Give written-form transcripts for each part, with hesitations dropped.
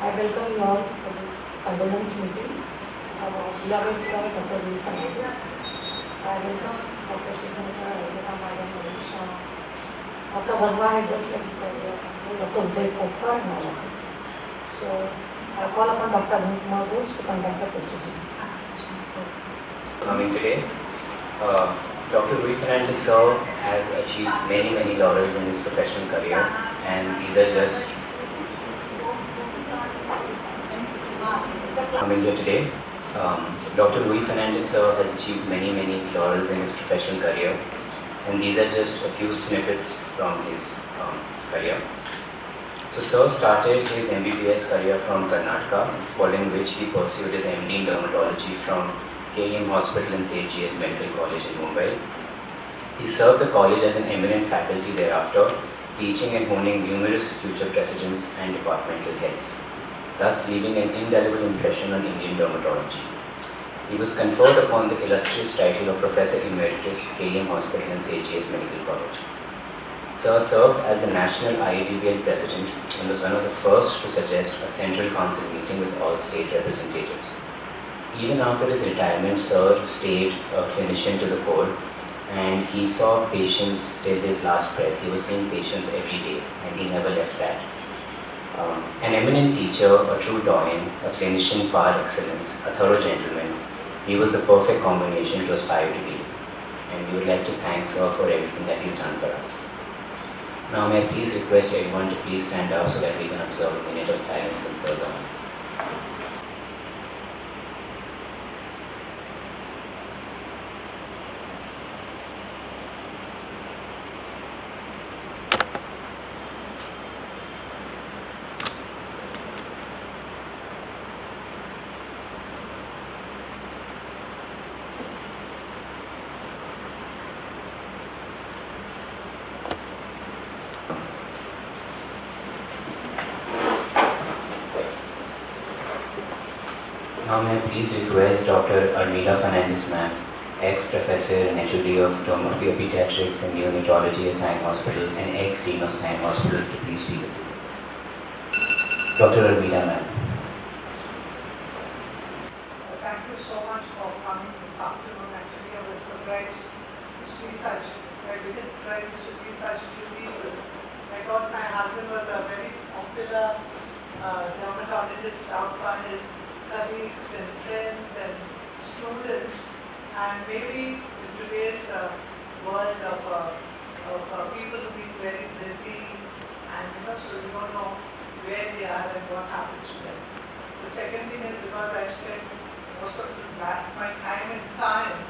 I welcome you all for this condolence meeting. Beloved Sir, Dr. Rui Fernandez. I welcome Dr. Chitandra, Madam Manisha, Dr. Varma had just left because Dr. Uday Kothar and all of us. So I call upon Dr. Magus to conduct the proceedings. Coming today, Dr. Rui Fernandez Sir has achieved many laurels in his professional career, and these are just coming here today. Dr. Rui Fernandez Sir has achieved many laurels in his professional career, and these are just a few snippets from his career. So Sir started his MBBS career from Karnataka, following which he pursued his MD in dermatology from KEM Hospital and St. G.S. Medical College in Mumbai. He served the college as an eminent faculty thereafter, teaching and honing numerous future presidents and departmental heads, thus leaving an indelible impression on Indian dermatology. He was conferred upon the illustrious title of Professor Emeritus, KEM Hospital and St. G.S. Medical College. Sir served as the National IADBL President and was one of the first to suggest a central council meeting with all state representatives. Even after his retirement, Sir stayed a clinician to the core, and he saw patients till his last breath. He was seeing patients every day, and he never left that. An eminent teacher, a true doyen, a clinician par excellence, a thorough gentleman, he was the perfect combination to aspire to be. And we would like to thank Sir for everything that he's done for us. Now may I please request everyone to please stand up so that we can observe a minute of silence in Sir's honor. Now may I please request Dr. Rui Fernandez Ma'am, ex-professor and HOD of Pediatrics and Neonatology at Science Hospital and ex-dean of Science Hospital to please speak a few words. Dr. Rui Ma'am. Thank you so much for coming this afternoon. Actually, I was surprised to see such, it's my biggest surprise to see such few people. I thought my husband was a very popular dermatologist out by his colleagues and friends and students, and maybe in today's world of people being very busy, and so you don't know where they are and what happens to them. The second thing is because I spent most of my time in science,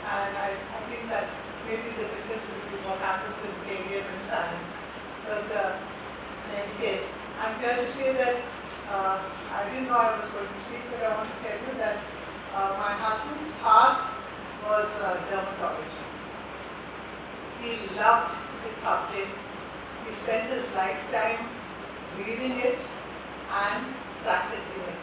and I think that maybe the difference between what happens in KEM and science. But in any case, I'm here to say that I didn't know I was going to speak, but I want to tell you that my husband's heart was dermatology. He loved his subject. He spent his lifetime reading it and practicing it.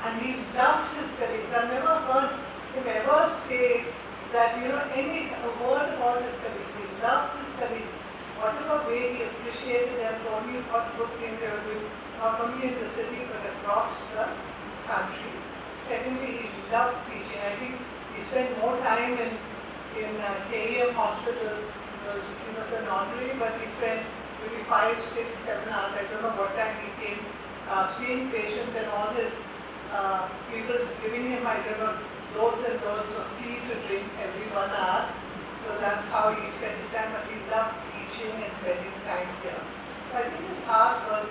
And he loved his colleagues. I've never heard him ever say that, any word about his colleagues. He loved his colleagues. Whatever way he appreciated them, told me what good things they were doing, not only in the city but across the country. Secondly, he loved teaching. I think he spent more time in KEM hospital. He was an honorary, but he spent maybe 5, 6, 7 hours. I don't know what time he came, seeing patients and all his people giving him, loads and loads of tea to drink every 1 hour. So that's how he spent his time, but he loved teaching and spending time here. So I think his heart was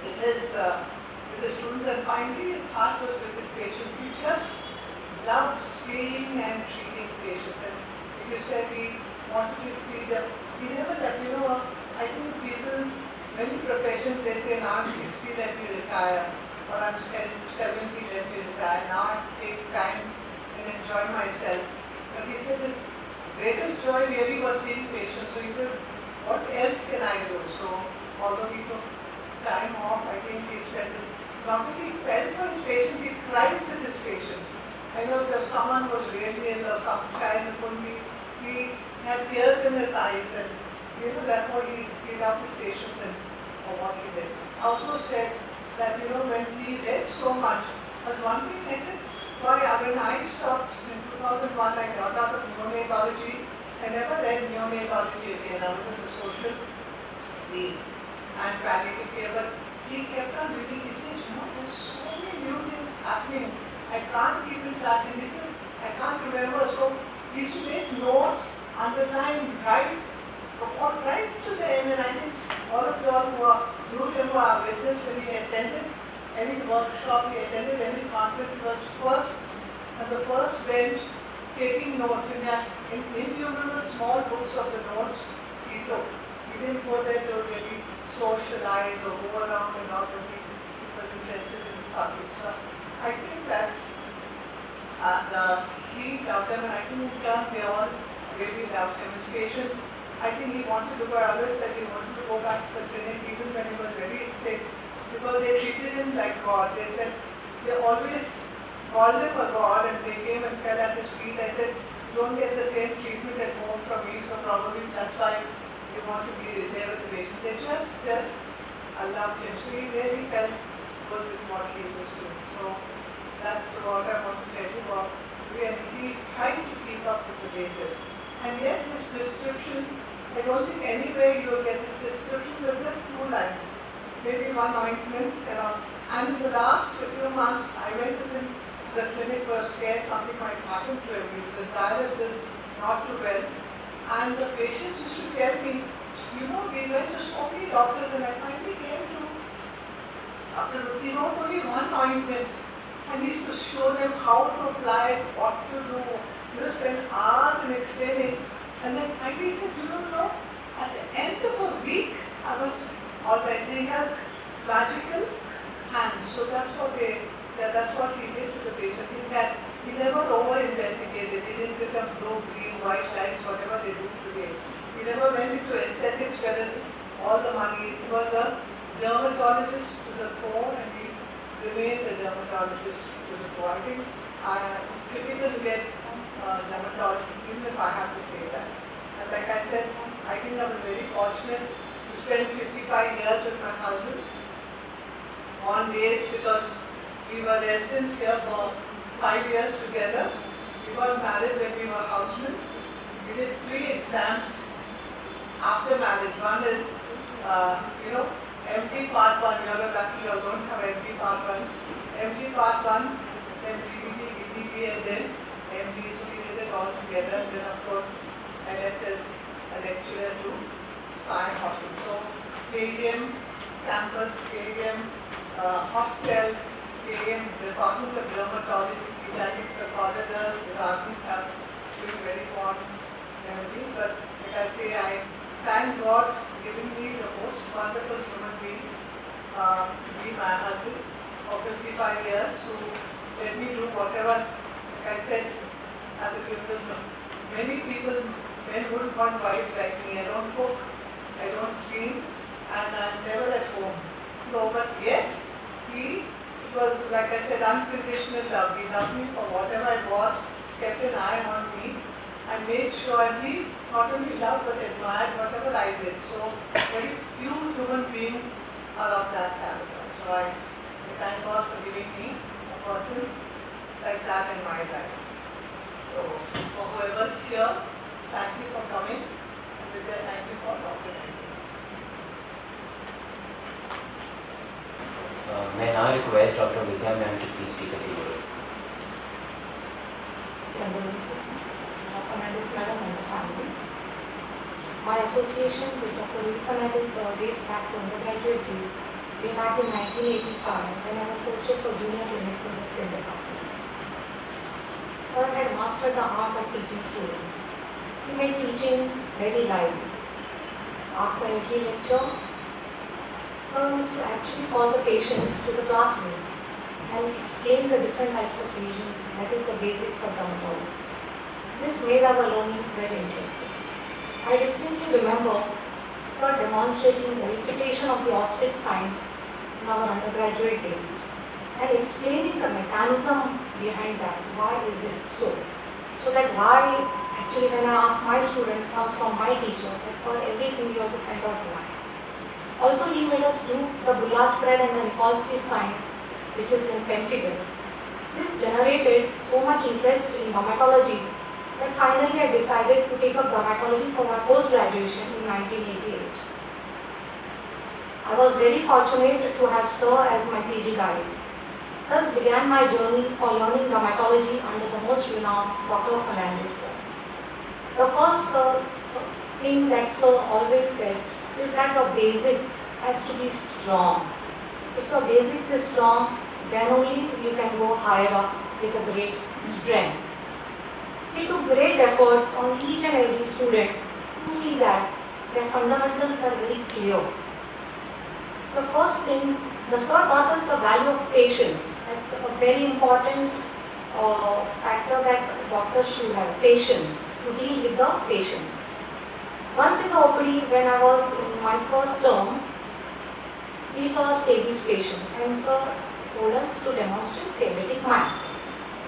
with his students, and finally his heart was with his patients. He just loved seeing and treating patients. And if you said he wanted to see them, he never left. I think people, many professions, they say, now I'm 60, let me retire, or I'm 70, let me retire. Now I have to take time and enjoy myself. But he said his greatest joy really was seeing patients. So he said, what else can I do? So although we took time off, I think he spent his, not only felt for his patients, he cried with his patients. I know if someone was really ill or some child couldn't be, he had tears in his eyes, and therefore he loved his patients and what he did. Also said that, when he read so much, I was wondering, I said, why, when I stopped in 2001, I got out of neonatology. I never read neonatology again. I was in the social field and palliative care, but he kept on reading. He says, there's so many new things happening. I can't keep in touch. And he said, I can't remember. So he used to make notes, underline, write, all right to the end. And I think all of you all knew him who are witness when he attended any workshop, he attended any conference, he was first on the first bench taking notes. In innumerable small books of the notes he took. He didn't go there to really socialize or go around and not really he was interested in the subject. So I think that he loved them, and I think in turn they all really loved him. His patients, I think he wanted to go, I always said he wanted to go back to the clinic even when he was very sick, because they treated him like God. They said, they always called him a God, and they came and fell at his feet. I said, don't get the same treatment at home from me, so probably that's why you want to be there with the patient. They just loved him. So he really felt good with what he was doing. So that's what I want to tell you about. And he tried to keep up with the latest. And yet his prescriptions, I don't think anywhere you'll get his prescription with just 2 lines. Maybe 1 ointment, And in the last few months, I went to him. The clinic was scared something might happen to him. He was in dialysis, not too well. And the patients used to tell me, we went to so many doctors, and I finally came to Dr. Rui, only 1 ointment. And he used to show them how to apply it, what to do. Spend hours in explaining. And then finally he said, at the end of a week, I was all right. He has magical hands. So that's what he did to the patient. He never over-investigated. He didn't become blue, green, white lights, whatever they do today. He never went into aesthetics, whereas all the money is. He was a dermatologist to the core, and he remained a dermatologist to the core. I think it's difficult to get dermatology, even if I have to say that. And like I said, I think I was very fortunate to spend 55 years with my husband on days, because we were residents here for 5 years together. We got married when we were housemen. We did 3 exams after marriage. One is, MD Part 1. You're lucky you don't have MD Part 1. MD Part 1, then DVD, VDP, and then MD. So we did it all together. Then of course, I left as a lecturer to Science Hospital. So KEM campus, KEM hostel, KEM Department of Dermatology, Pediatrics, the corridors, the gardens have been very fond memory. But like I say, I thank God for giving me the most wonderful human being to be my husband for 55 years, who let me do whatever. Like I said, as a funeral, many people, men wouldn't want wives like me. I don't cook, I don't clean, and I'm never at home. So, but yet, he was, like I said, unconditional love. He loved me for whatever I was, kept an eye on me, and made sure he not only loved but admired whatever I did. So, very few human beings are of that caliber. So, I thank God for giving me a person like that in my life. So, for whoever's here, thank you for coming, and with that, thank you for organizing. May I now request Dr. Vidya ma'am to please speak a few words. Condolences, Fernandez madam and the family. My association with Dr. Rui Fernandez dates back to undergraduate days, way back in 1985, when I was posted for junior clinics in the skin department. Sir had mastered the art of teaching students. He made teaching very lively. After every lecture, Sir used to actually call the patients to the classroom and explain the different types of lesions, that is the basics of dermatology. This made our learning very interesting. I distinctly remember Sir demonstrating elicitation of the auspicious sign in our undergraduate days and explaining the mechanism behind that. Why is it so? So that why, actually when I ask my students, comes from my teacher, that for everything you have to find out why. Also, he made us do the Bulla spread and the Nikolsky sign, which is in pemphigus. This generated so much interest in dermatology that finally I decided to take up dermatology for my post-graduation in 1988. I was very fortunate to have Sir as my PG guide. Thus began my journey for learning dermatology under the most renowned Dr. Fernandez sir. The first thing that Sir always said is that your basics has to be strong. If your basics is strong, then only you can go higher up with a great strength. He took great efforts on each and every student to see that their fundamentals are very clear. The first thing, the Sir taught us the value of patience. That's a very important factor that doctors should have, patience, to deal with the patients. Once in the OPD, when I was in my first term, we saw a scabies patient and Sir told us to demonstrate scabitic mite.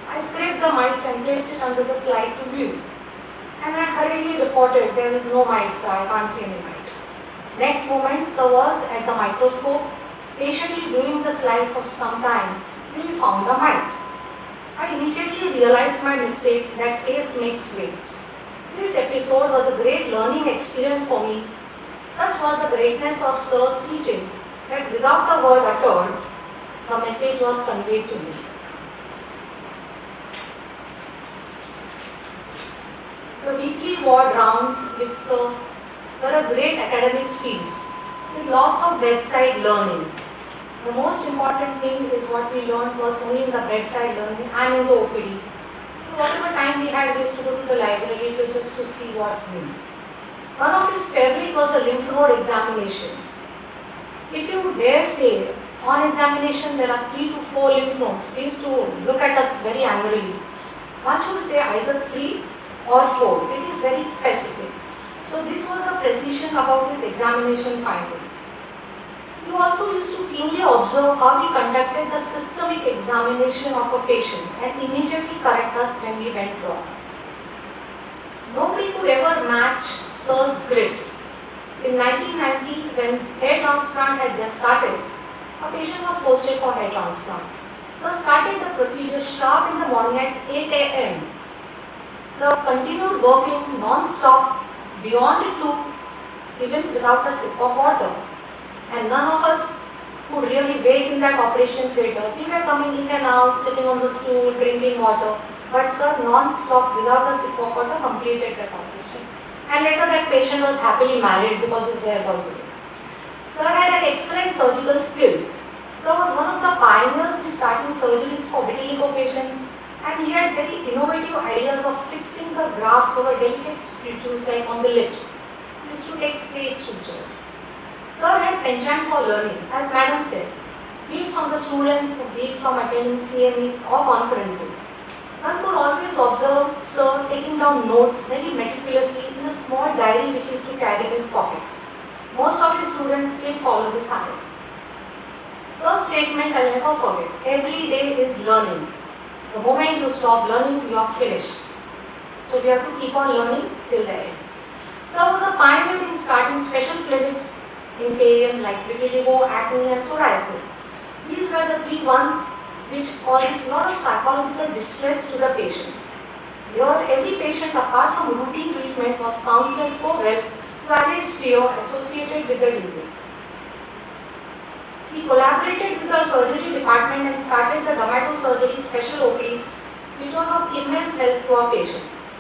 I scraped the mite and placed it under the slide to view. And I hurriedly reported there is no mite, sir, I can't see any mite. Next moment, Sir was at the microscope, patiently viewing the slide for some time till he found the mite. I immediately realized my mistake, that haste makes waste. This episode was a great learning experience for me. Such was the greatness of Sir's teaching that without a word uttered, the message was conveyed to me. The weekly ward rounds with Sir were a great academic feast with lots of bedside learning. The most important thing is what we learned was only in the bedside learning and in the OPD. Whatever time we had, we used to go to the library just to see what's new. One of his favorite was the lymph node examination. If you dare say, on examination there are 3 to 4 lymph nodes. He used to look at us very angrily. One should say either 3 or 4. It is very specific. So this was a precision about his examination findings. He also used to keenly observe how we conducted the systemic examination of a patient and immediately correct us when we went wrong. Nobody could ever match Sir's grit. In 1990, when hair transplant had just started, a patient was posted for hair transplant. Sir started the procedure sharp in the morning at 8 a.m. Sir continued working non-stop beyond 2, even without a sip of water. And none of us could really wait in that operation theatre. We were coming in and out, sitting on the stool, drinking water. But Sir non-stop, without a sip of water, completed that operation. And later that patient was happily married because his hair was good. Sir had an excellent surgical skills. Sir was one of the pioneers in starting surgeries for vitiligo patients, and he had very innovative ideas of fixing the grafts over delicate sutures like on the lips. He used to take stage sutures. Sir had penchant for learning, as Madam said, be it from the students, be it from attending CMEs or conferences. One could always observe Sir taking down notes very meticulously in a small diary which is to carry in his pocket. Most of his students still follow this habit. Sir's statement I'll never forget, every day is learning. The moment you stop learning, you are finished. So we have to keep on learning till the end. Sir was a pioneer in starting special clinics in KEM like vitiligo, acne and psoriasis. These were the 3 ones which causes a lot of psychological distress to the patients. Here, every patient apart from routine treatment was counseled so well to allay fear associated with the disease. He collaborated with the surgery department and started the dermatosurgery special OPD, which was of immense help to our patients.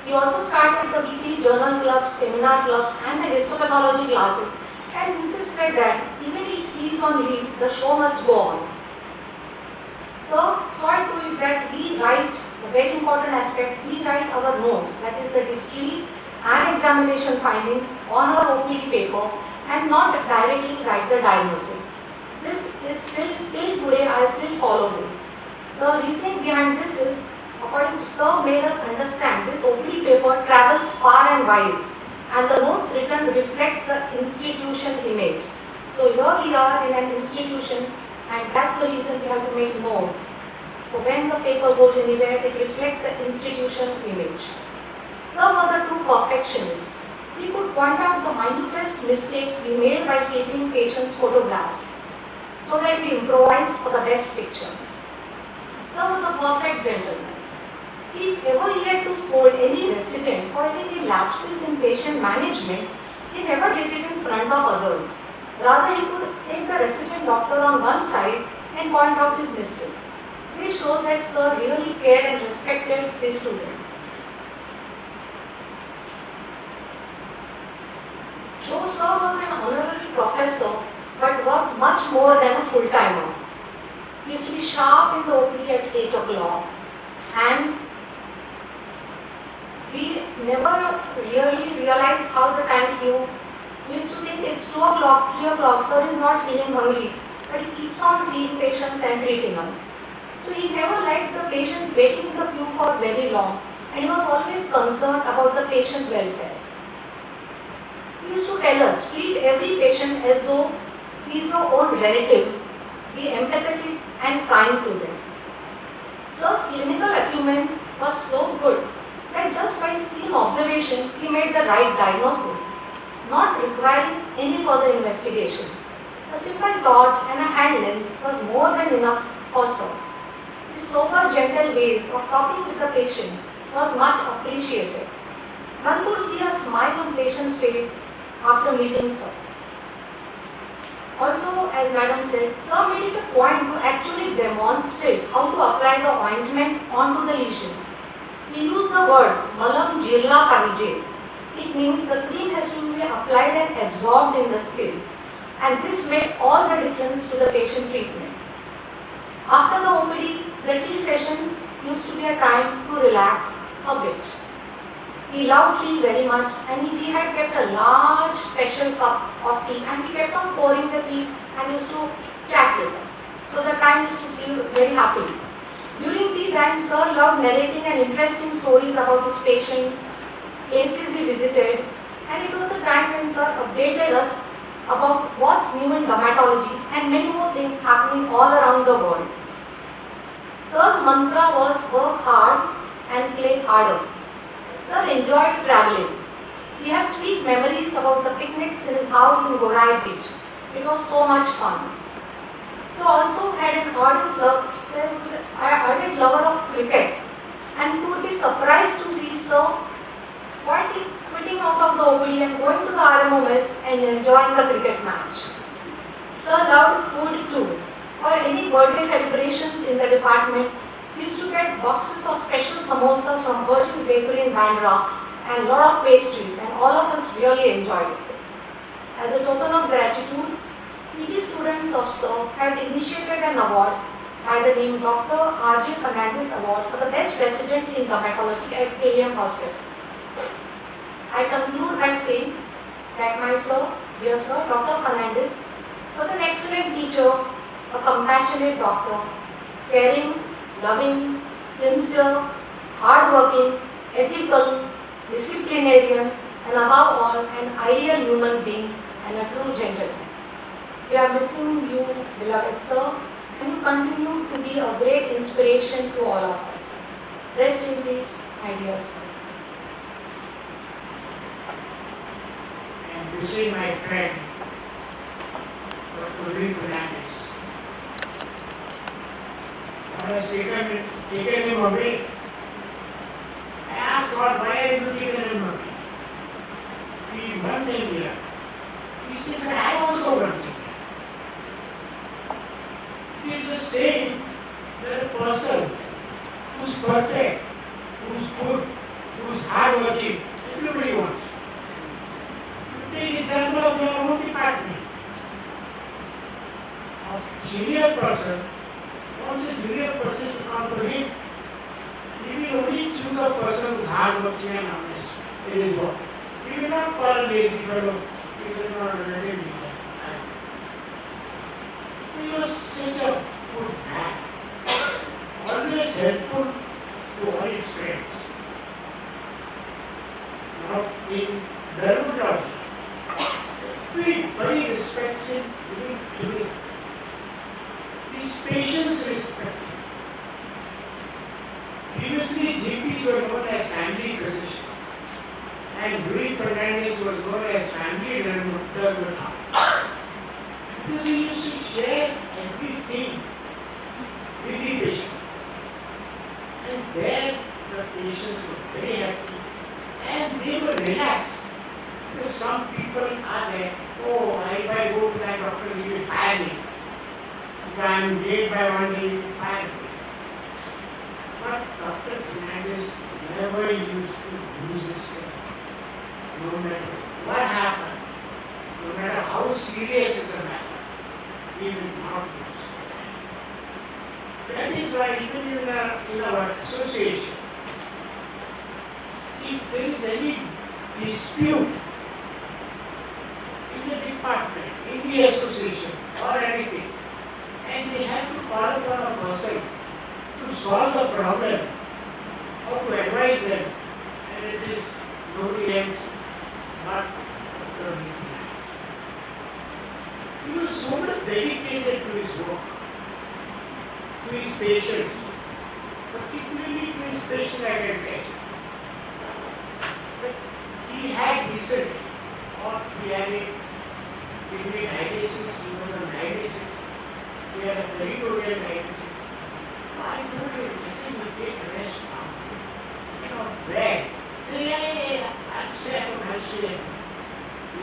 He also started the weekly journal clubs, seminar clubs and the histopathology classes and insisted that even if he is on leave, the show must go on. So, saw to it that we write, the very important aspect, we write our notes, that is the history and examination findings on our OPD paper and not directly write the diagnosis. This is still, till today I still follow this. The reasoning behind this is, according to Sir, made us understand this OPD paper travels far and wide and the notes written reflects the institution image. So here we are in an institution and that's the reason we have to make notes. So when the paper goes anywhere, it reflects the institution image. Sir was a true perfectionist. He could point out the minutest mistakes we made by clipping patients' photographs so that we improvised for the best picture. Sir was a perfect gentleman. If ever he had to scold any resident for any lapses in patient management, he never did it in front of others. Rather, he could take the resident doctor on one side and point out his mistake. This shows that Sir really cared and respected his students. Though Sir was an honorary professor, but worked much more than a full-timer. He used to be sharp in the OPD at 8 o'clock, and we never really realized how the time flew. We used to think it's 2 o'clock, 3 o'clock, Sir is not feeling hungry, but he keeps on seeing patients and treating us. So he never liked the patients waiting in the queue for very long, and he was always concerned about the patient welfare. He used to tell us, treat every patient as though he is your own relative, be empathetic and kind to them. Sir's clinical acumen was so good that just by keen observation, he made the right diagnosis, not requiring any further investigations. A simple torch and a hand lens was more than enough for Sir. His sober, gentle ways of talking with the patient was much appreciated. One could see a smile on patient's face after meeting Sir. Also, as Madam said, Sir made it a point to actually demonstrate how to apply the ointment onto the lesion. He used the words malam jirla pavije. It means the cream has to be applied and absorbed in the skin, and this made all the difference to the patient treatment. After the OPD, the tea sessions used to be a time to relax a bit. He loved tea very much, and we had kept a large special cup of tea, and we kept on pouring the tea and used to chat with us. So the time used to feel very happily. During tea time, Sir loved narrating and interesting stories about his patients, places he visited, and it was a time when Sir updated us about what's new in dermatology and many more things happening all around the world. Sir's mantra was work hard and play harder. Sir enjoyed traveling. We have sweet memories about the picnics in his house in Gorai Beach. It was so much fun. Sir also had an ardent love. Sir was an ardent lover of cricket, and you would be surprised to see Sir quietly quitting out of the OPD and going to the RMO mess and enjoying the cricket match. Sir loved food too. For any birthday celebrations in the department, we used to get boxes of special samosas from Birch's Bakery in Bandra and a lot of pastries, and all of us really enjoyed it. As a token of gratitude, PG students of Sir have initiated an award by the name Dr. Rui Fernandez Award for the best resident in dermatology at KEM Hospital. I conclude by saying that my Sir, dear Sir, Dr. Fernandez, was an excellent teacher, a compassionate doctor, caring, loving, sincere, hardworking, ethical, disciplinarian, and above all, an ideal human being and a true gentleman. We are missing you, beloved Sir, and you continue to be a great inspiration to all of us. Rest in peace, my dear Sir. And you see my friend, Dr. Rui Fernandez. I was taken him away. I asked God, why are you taking him away? He one day here. He said, but I also want to be here. He is just saying that a person who's perfect, who's good, who's hardworking, everybody wants. Take example of your own department. A senior person wants a junior person to come to him. He will only choose a person who is hardworking and honest in his work. He will not call a lazy fellow. He will not let him be there. He was such a good man. Always helpful to all his friends. Now, in dermatology, everybody respects him even today. His patients respect him. Previously, GPs were known as family physicians, And Rui Fernandez was known as family dermatologist. Because we used to share everything with the patient. And there the patients were very happy and they were relaxed. Because some people are there, oh, if I go to that doctor, he will fire me. If I am late by one day, he will fire me. But Dr. Fernandez never used to lose his head. No matter what happened, no matter how serious is the matter, he will not lose his head. That is why even in our association, if there is any dispute in the department, in the association or anything, and they have to call upon a person to solve the problem or to advise them, and it is nobody else but Dr. Rui Fernandez. He was so much dedicated to his work, to his patients, particularly to his patient I can tell. But he had recently, or he had a kidney dialysis, he was on dialysis, he had a peritoneal dialysis. I told him, listen, you take rest now. You know, bed. I'll stay at home, I'll stay at home.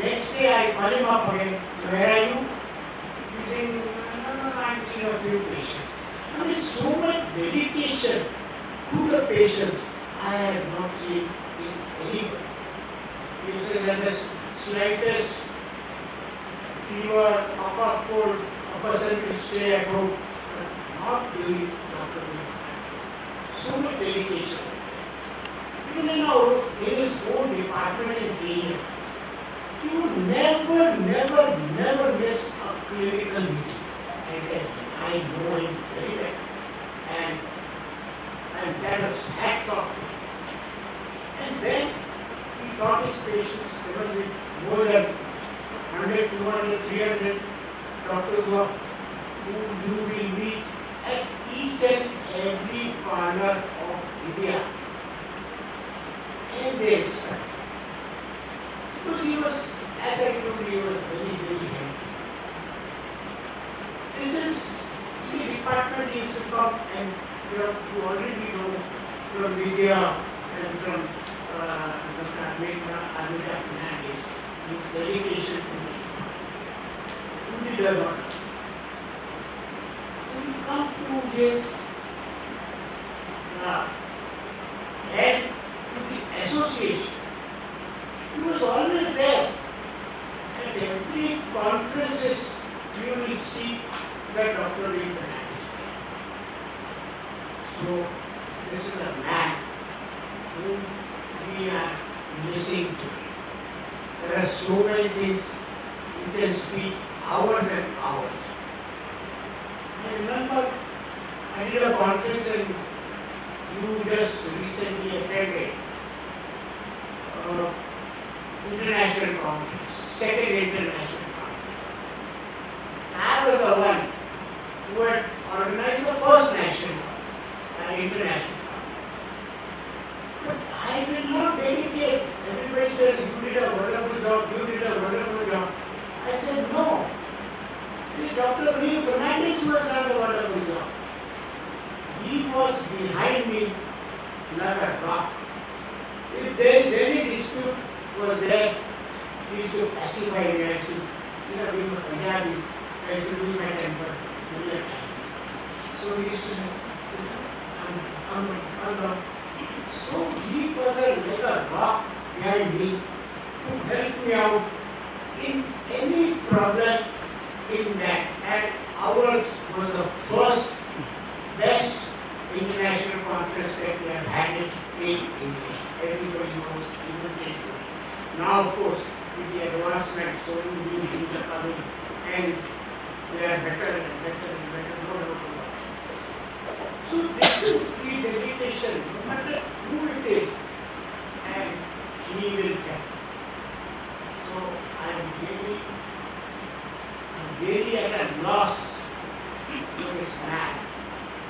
Next day I call him up again, where are you? He said, no, I'm seeing a few patients. I mean, so much dedication to the patients I have not seen in anyone. He says that the slightest fever, cough, cold, a person will stay at home, but not during Dr. Rui Fernandez. So much dedication. Even in his own department in KEM, he would never miss a clinical meeting. Again, I know him very well. And that was hats off to him. And then he taught his patients, even with more than 100, 200, 300 doctors who you will meet at each and every corner of India. And they expect. Because he was, as I told you, he was very helpful. This is in the department he used to come, and you already know from Vidya and from Dr. Amita Fernandez, his dedication to the Dermat. When you come to his head to the association, he was always there. At every conferences, you will see that Dr. Rui Fernandez. So, this is a man whom we are missing today. There are so many things you can speak hours and hours. I remember I did a conference and you just recently attended international conference, second international conference. I was the one who had organized the first national conference, international conference. But I will not dedicate. Everybody says, you did a wonderful job, you did a wonderful job. I said, no. Dr. Rui Fernandez was done a wonderful job. He was behind me like a rock. If there is any dispute was there, he used to pacify me. I used to, being a Punjabi, I used to lose my temper many a times. So he used to come. So he was like a rock behind me to help me out in any problem in that. And ours was the first best international conference that we have had in India. Everybody knows, even today. Now, of course, with the advancement, so many new things are coming, and they are better and better and better. No doubt about it. So this is the dedication, no matter who it is, and he will help. So I am really at a loss to this man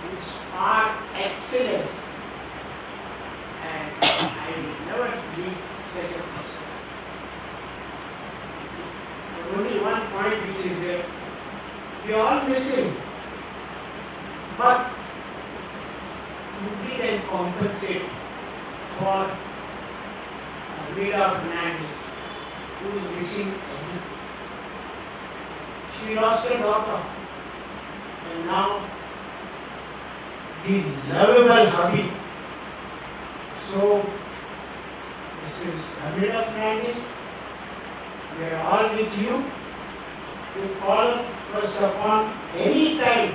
who spark excellence, and I will never be such a person. point which is there. We all miss him. But nobody can compensate for Dr Fernandez, who is missing everything. She lost her daughter, and now the lovable hubby. So, this is Dr Fernandez. We are all with you. You call us upon any time.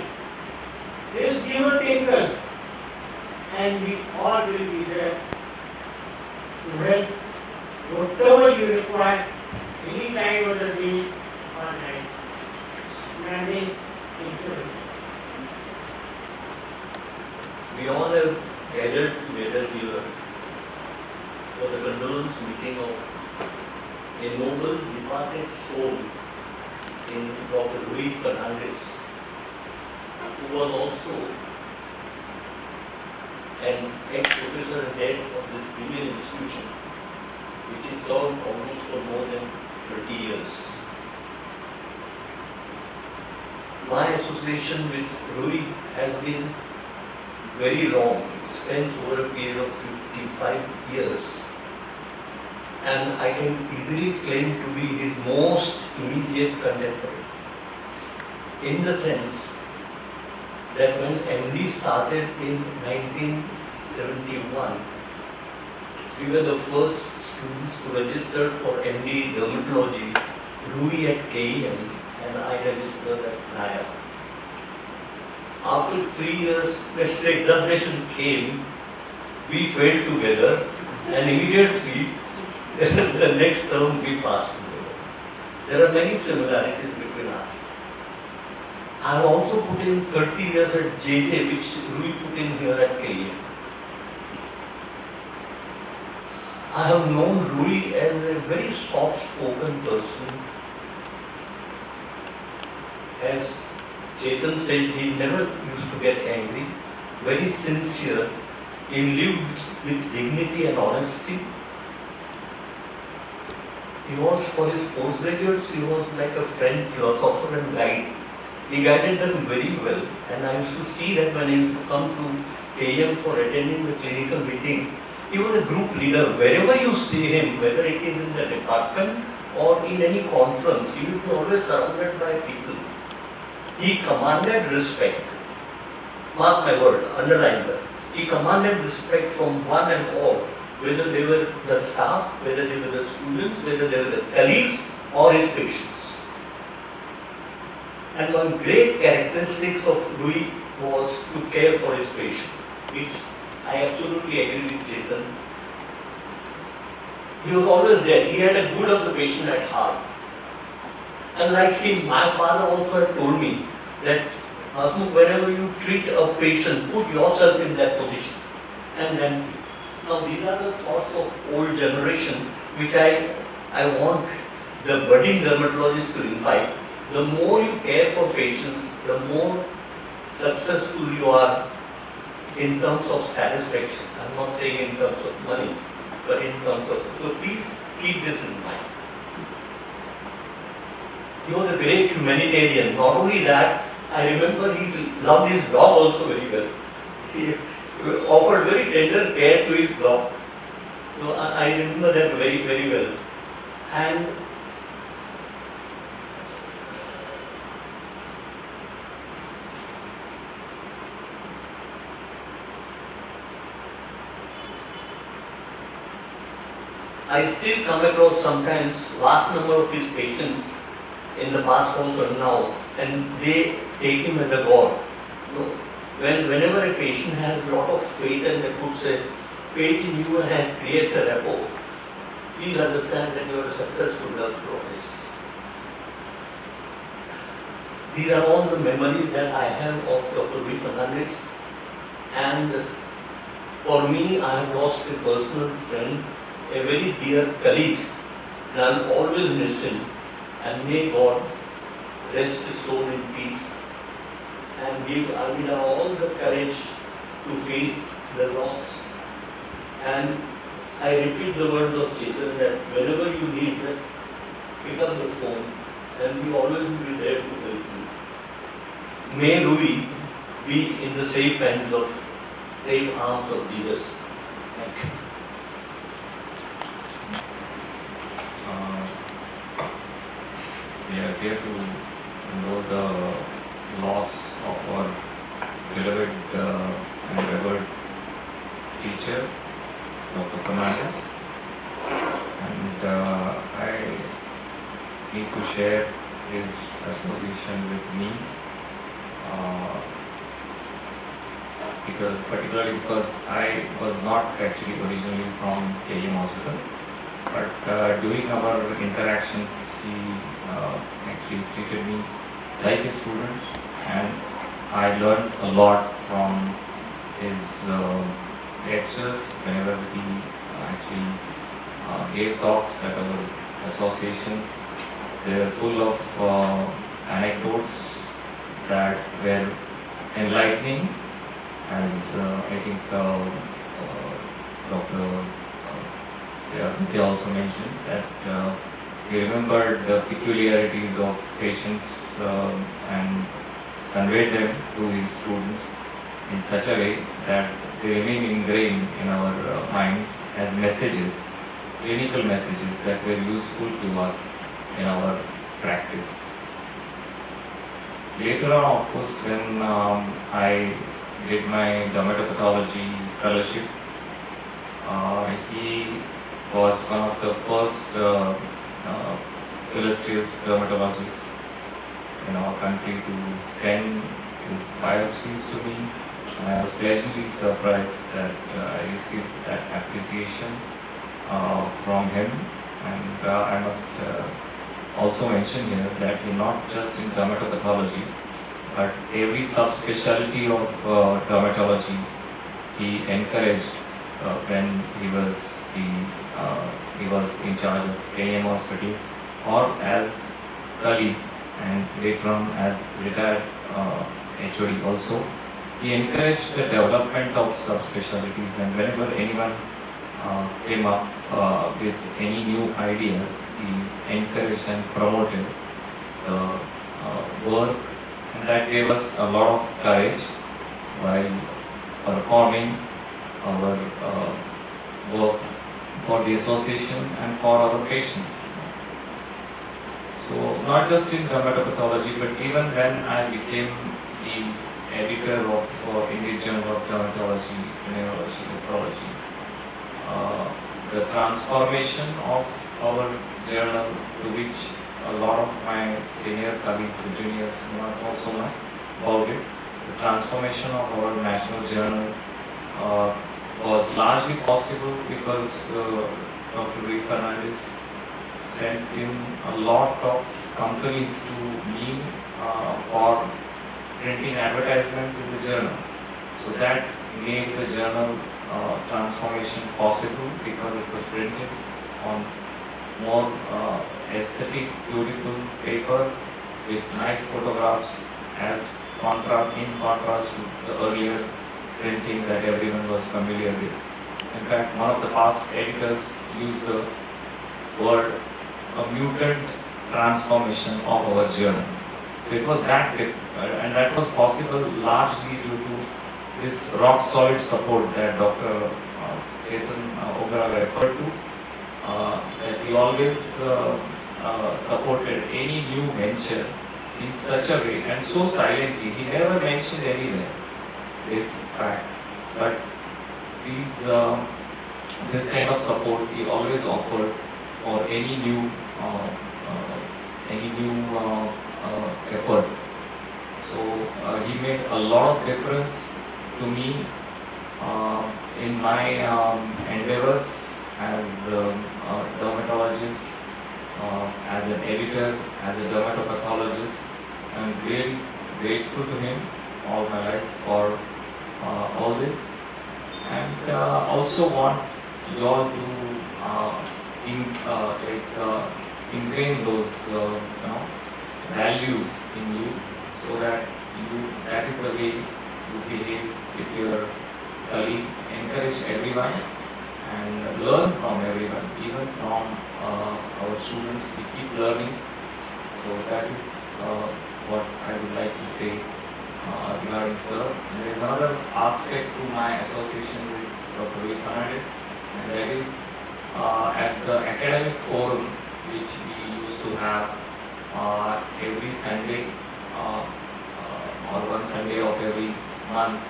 Just give a tinkle, and we all will be there to help whatever you require, any time of the day or night. Fernandez, thank you very much. We all have gathered together here for the condolence meeting of a noble departed soul in Dr. Rui Fernandez, who was also an ex-professor and head of this brilliant institution, which is served almost for more than 30 years. My association with Rui has been very long. It spans over a period of 55 years. And I can easily claim to be his most immediate contemporary. In the sense that when MD started in 1971, we were the first students to register for MD dermatology, Rui at KEM, and I registered at NAYA. After 3 years, when the examination came, we failed together, and immediately the next term we passed together. There are many similarities between us. I have also put in 30 years at JJ, which Rui put in here at KEM. I have known Rui as a very soft-spoken person. As Chetan said, he never used to get angry, very sincere. He lived with dignity and honesty. He was, for his postgraduates, he was like a friend, philosopher and guide. He guided them very well, and I used to see that when he used to come to KEM for attending the clinical meeting, he was a group leader. Wherever you see him, whether it is in the department or in any conference, he will be always surrounded by people. He commanded respect. Mark my word, underline that. He commanded respect from one and all, whether they were the staff, whether they were the students, whether they were the colleagues or his patients. And one great characteristics of Rui was to care for his patient, which I absolutely agree with Chetan. He was always there. He had a good of the patient at heart. And like him, my father also had told me that, Hasmukh, whenever you treat a patient, put yourself in that position and then treat. Now these are the thoughts of old generation which I want the budding dermatologists to imbibe. The more you care for patients, the more successful you are in terms of satisfaction. I'm not saying in terms of money, but in terms of, so please keep this in mind. He was a great humanitarian. Not only that, I remember he loved his dog also very well. He offered very tender care to his dog. So I remember that very, very well. And I still come across sometimes vast number of his patients in the past also and now, and they take him as a god. You know, whenever a patient has a lot of faith and they puts a faith in you and creates a rapport, please understand that you are a successful dermatologist. These are all the memories that I have of Dr. Rui Fernandez, and for me, I have lost a personal friend, a very dear colleague, and I will always miss him. And may God rest his soul in peace and give Armina all the courage to face the loss. And I repeat the words of Chetan that whenever you need, just pick up the phone and we always will be there to help you. May Rui be in the safe arms of Jesus. Thank you. We are here to know the loss of our beloved and revered teacher, Dr. Fernandez, and I need to share his association with me because I was not actually originally from KEM hospital, but during our interactions he actually treated me like a student, and I learned a lot from his lectures whenever he actually gave talks at our associations. They were full of anecdotes that were enlightening, as I think Dr. They also mentioned that he remembered the peculiarities of patients and conveyed them to his students in such a way that they remain ingrained in our minds as messages, clinical messages that were useful to us in our practice. Later on, of course, when I did my dermatopathology fellowship, he was one of the first illustrious dermatologists in our country to send his biopsies to me. And I was pleasantly surprised that I received that appreciation from him. And I must also mention here that he not just in dermatopathology, but every subspecialty of dermatology he encouraged when he was in charge of KEM hospital, or as colleagues, and later on as retired HOD also. He encouraged the development of subspecialties, and whenever anyone came up with any new ideas, he encouraged and promoted the work, and that gave us a lot of courage while performing our work for the association and for our patients. So not just in dermatopathology, but even when I became the editor of Indian Journal of Dermatology, Venereology, Nephrology, the transformation of our journal, to which a lot of my senior colleagues, the juniors, do not know so much about it. The transformation of our national journal was largely possible because Dr. Rui Fernandez sent in a lot of companies to me for printing advertisements in the journal. So that made the journal transformation possible because it was printed on more aesthetic, beautiful paper with nice photographs as in contrast to the earlier printing that everyone was familiar with. In fact, one of the past editors used the word a mutant transformation of our journal. So it was that and that was possible largely due to this rock solid support that Dr. Chetan Ogara referred to, that he always supported any new venture in such a way and so silently. He never mentioned anywhere this fact, but this kind of support he always offered for any new effort. So he made a lot of difference to me in my endeavors as a dermatologist, as an editor, as a dermatopathologist. I'm really grateful to him all my life for all this, and also want you all to ingrain those values in you, so that is the way you behave with your colleagues. Encourage everyone and learn from everyone, even from our students. We keep learning So that is what I would like to say regarding sir. And there is another aspect to my association with Dr. Rui Fernandez, and that is at the academic forum which we used to have every Sunday or one Sunday of every month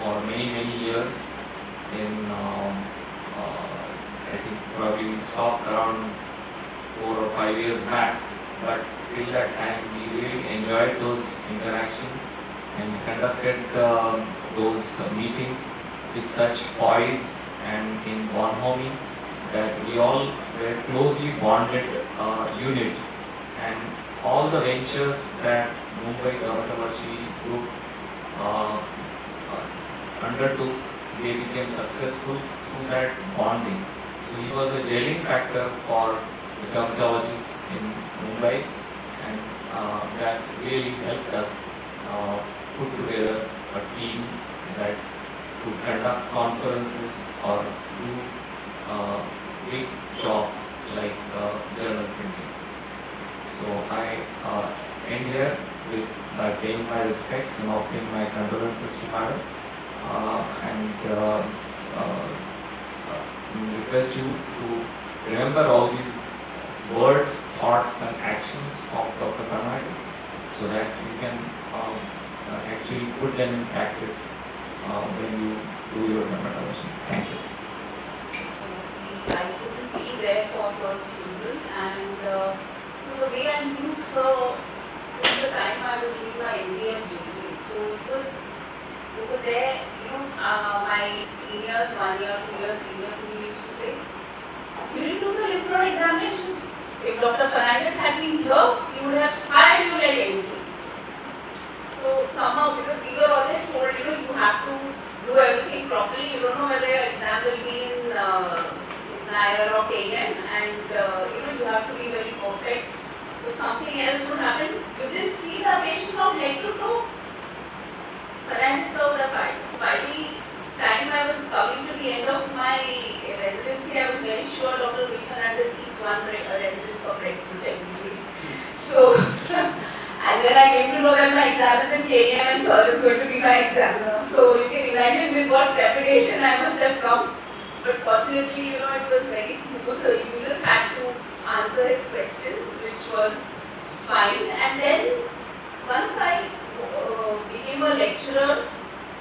for many years. In I think probably we stopped around 4 or 5 years back, but till that time we really enjoyed those interactions and we conducted those meetings with such poise and in bonhomie that we all were closely bonded unit, and all the ventures that Mumbai Dermatology Group undertook, they became successful through that bonding. So he was a gelling factor for the dermatologists in Mumbai, and that really helped us put together a team that could conduct conferences or do big jobs like journal printing. So I end here by paying my respects and offering my condolences to Madam, and request you to remember all these words, thoughts and actions of Dr. Fernandez so that you can actually put them in practice when you do your dermatology. Thank you. I couldn't be there for Sir's funeral, and so the way I knew Sir since the time I was doing my MBA at JJ, so it was over there, my seniors, 1 year, 2 years senior to me used to say, you didn't do the lymph node examination. If Dr. Fernandez had been here, he would have fired you like anything. So somehow, because we were always told, you have to do everything properly, you don't know whether your exam will be in Nair or KEM, and you have to be very perfect. So something else would happen. You didn't see the patient from head to toe. Fernandez sir would have fired. So by the time I was coming to the end of my residency, I was very sure Dr. Rui Fernandez eats one resident for breakfast every day. So, and then I came to know that my exam is in KEM and sir is going to be my examiner. So you can imagine with what trepidation I must have come. But fortunately, it was very smooth. You just had to answer his questions, which was fine. And then once I became a lecturer,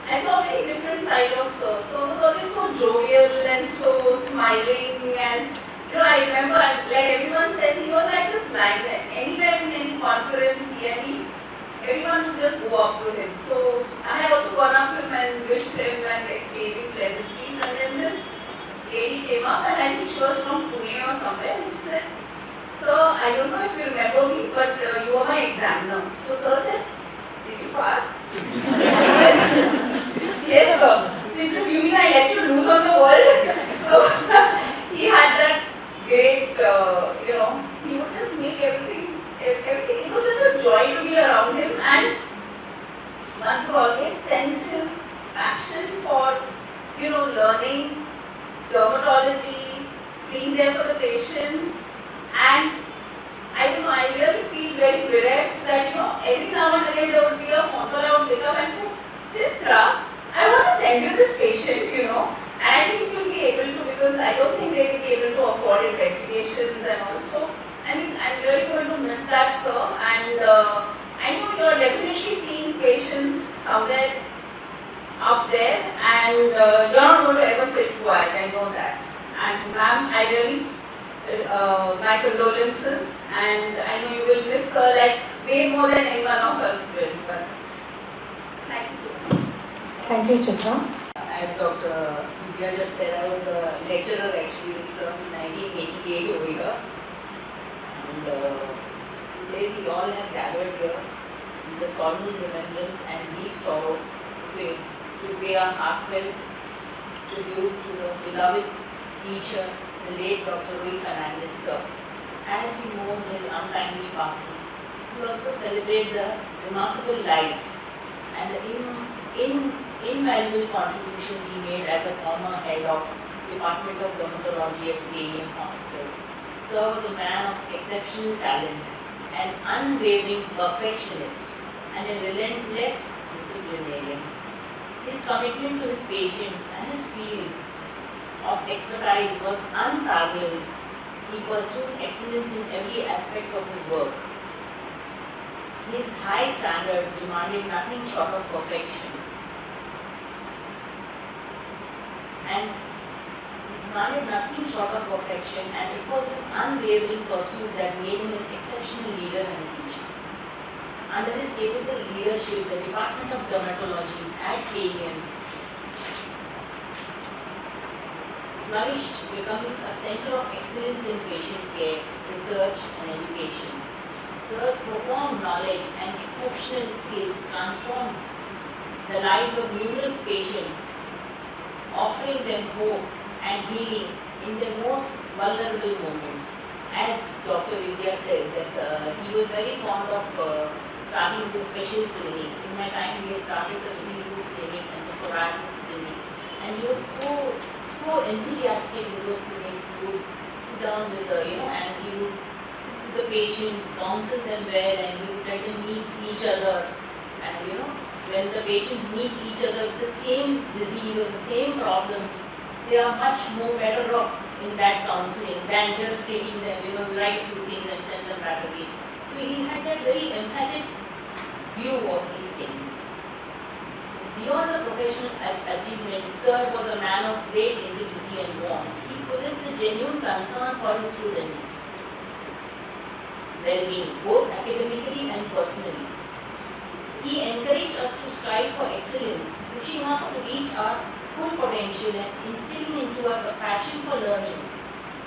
I saw a very different side of Sir. Sir was always so jovial and so smiling, and I remember, like everyone says, he was like this magnet. Anywhere in any conference, everyone would just go up to him. So I had also gone up to him and wished him and exchanging pleasantries, and then this lady came up, and I think she was from Pune or somewhere, and she said, "Sir, I don't know if you remember me, but you were my examiner." So Sir said, "Did you pass?" She said, "Yes, sir." She says, "You mean I let you loose on the world?" So he had that great, he would just make everything. It was such a joy to be around him, and one could always sense his passion for, learning dermatology, being there for the patients, and I really feel very bereft that, every now and again there would be a phone call I would pick up and say, "Chitra, I want to send you this patient, and I think you'll be able to, because I don't think they will be able to afford investigations and also, I'm really going to miss that, sir, and I know you're definitely seeing patients somewhere up there, and you're not going to ever sit quiet, I know that. And ma'am, I really, my condolences, and I know you will miss her like way more than any one of us will, but thank you so much." Thank you, Chitra. As Dr. Vidya just said, I was a lecturer actually with Sir in 1988 over here. And today we all have gathered here in the solemn remembrance and deep sorrow to pay a heartfelt tribute to the beloved teacher, the late Dr. Rui Fernandez Sir. As we mourn his untimely passing, we also celebrate the remarkable life and the invaluable contributions he made as a former head of Department of Dermatology at KEM Hospital, Sir was a man of exceptional talent, an unwavering perfectionist, and a relentless disciplinarian. His commitment to his patients and his field of expertise was unparalleled. He pursued excellence in every aspect of his work. His high standards demanded nothing short of perfection. And it was his unwavering pursuit that made him an exceptional leader and a teacher. Under his capable leadership, the Department of Dermatology at KEM flourished, becoming a center of excellence in patient care, research and education. Sir's profound knowledge and exceptional skills transformed the lives of numerous patients, offering them hope and healing in their most vulnerable moments. As Dr. India said, that he was very fond of starting to special clinics. In my time, we had started the Vitivigo clinic and the psoriasis clinic, and he was so enthusiastic in those clinics. He would sit down with and he would sit with the patients, counsel them well, and he would try to meet each other. And when the patients meet each other with the same disease or the same problems, they are much more better off in that counseling than just taking them, write a few things and send them back away. So he had that very emphatic view of these things. Beyond the professional achievements, Sir was a man of great integrity and warmth. He possessed a genuine concern for his students' well-being, both academically and personally. He encouraged us to strive for excellence, pushing us to reach our full potential and instilling into us a passion for learning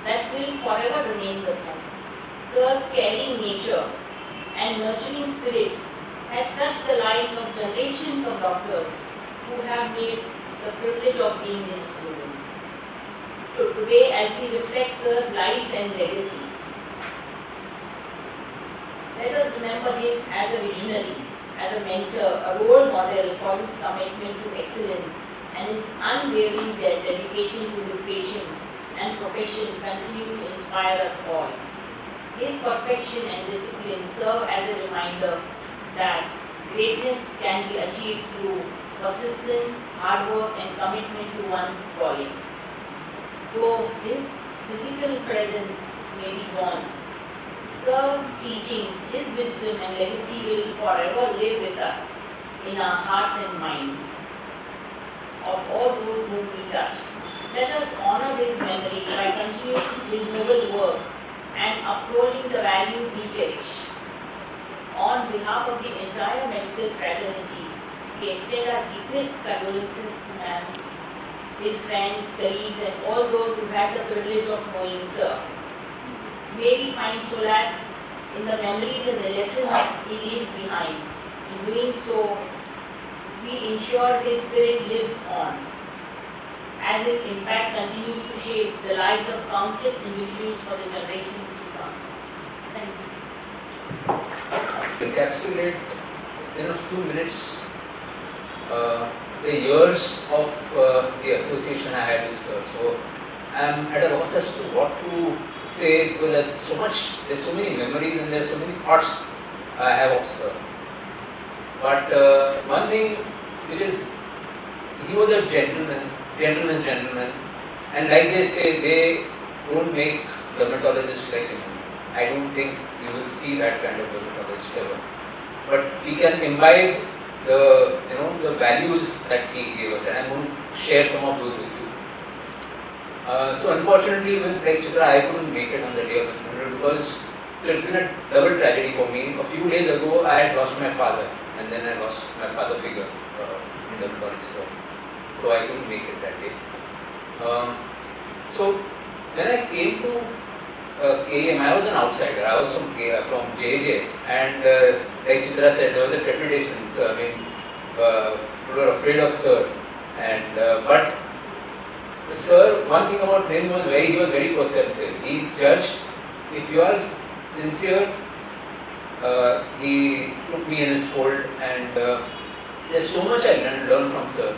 that will forever remain with us. Sir's caring nature and nurturing spirit has touched the lives of generations of doctors who have made the privilege of being his students. Today, as we reflect Sir's life and legacy, let us remember him as a visionary, as a mentor, a role model for his commitment to excellence and his unwavering dedication to his patients and profession continue to inspire us all. His perfection and discipline serve as a reminder that greatness can be achieved through persistence, hard work and commitment to one's calling. Though his physical presence may be gone, Sir's teachings, his wisdom and legacy will forever live with us in our hearts and minds of all those whom we touched. Let us honor his memory by continuing his noble work and upholding the values he cherished. On behalf of the entire medical fraternity, we extend our deepest condolences to him, his friends, colleagues, and all those who had the privilege of knowing Sir. May we find solace in the memories and the lessons he leaves behind. In doing so, we ensure his spirit lives on, as his impact continues to shape the lives of countless individuals for the generations to come. Thank you. Encapsulate in a few minutes the years of the association I had with Sir. So I am at a loss as to what to say, because there's so many memories and there's so many thoughts I have of Sir. But one thing which is, he was a gentleman's gentleman, and like they say, they don't make dermatologists like him. I don't think we will see that kind of dermatologist ever. But we can imbibe the values that he gave us, and I'm going to share some of those with you. So unfortunately, with like Chitra, I couldn't make it on the day of his funeral because it's been a double tragedy for me. A few days ago, I had lost my father, and then I lost my father figure in dermatology. So I couldn't make it that day. So when I came to KEM, I was an outsider. I was from JJ, and like Chitra said, there was a trepidation. So we were afraid of Sir, and but Sir, one thing about him was he was very perceptive. He judged if you are sincere. He took me in his fold, and there's so much I learned from Sir.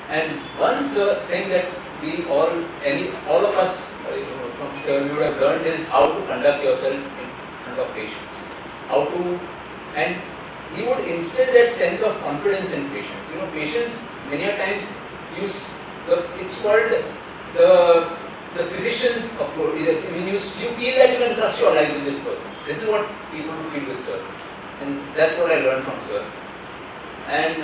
And one thing that we all of us from sir, you would have learned is how to conduct yourself in front of patients. How to, and he would instill that sense of confidence in patients. You know, patients many a times use it's called the physician's approach. I mean, you feel that you can trust your life with this person. This is what people feel with sir, and that's what I learned from sir. And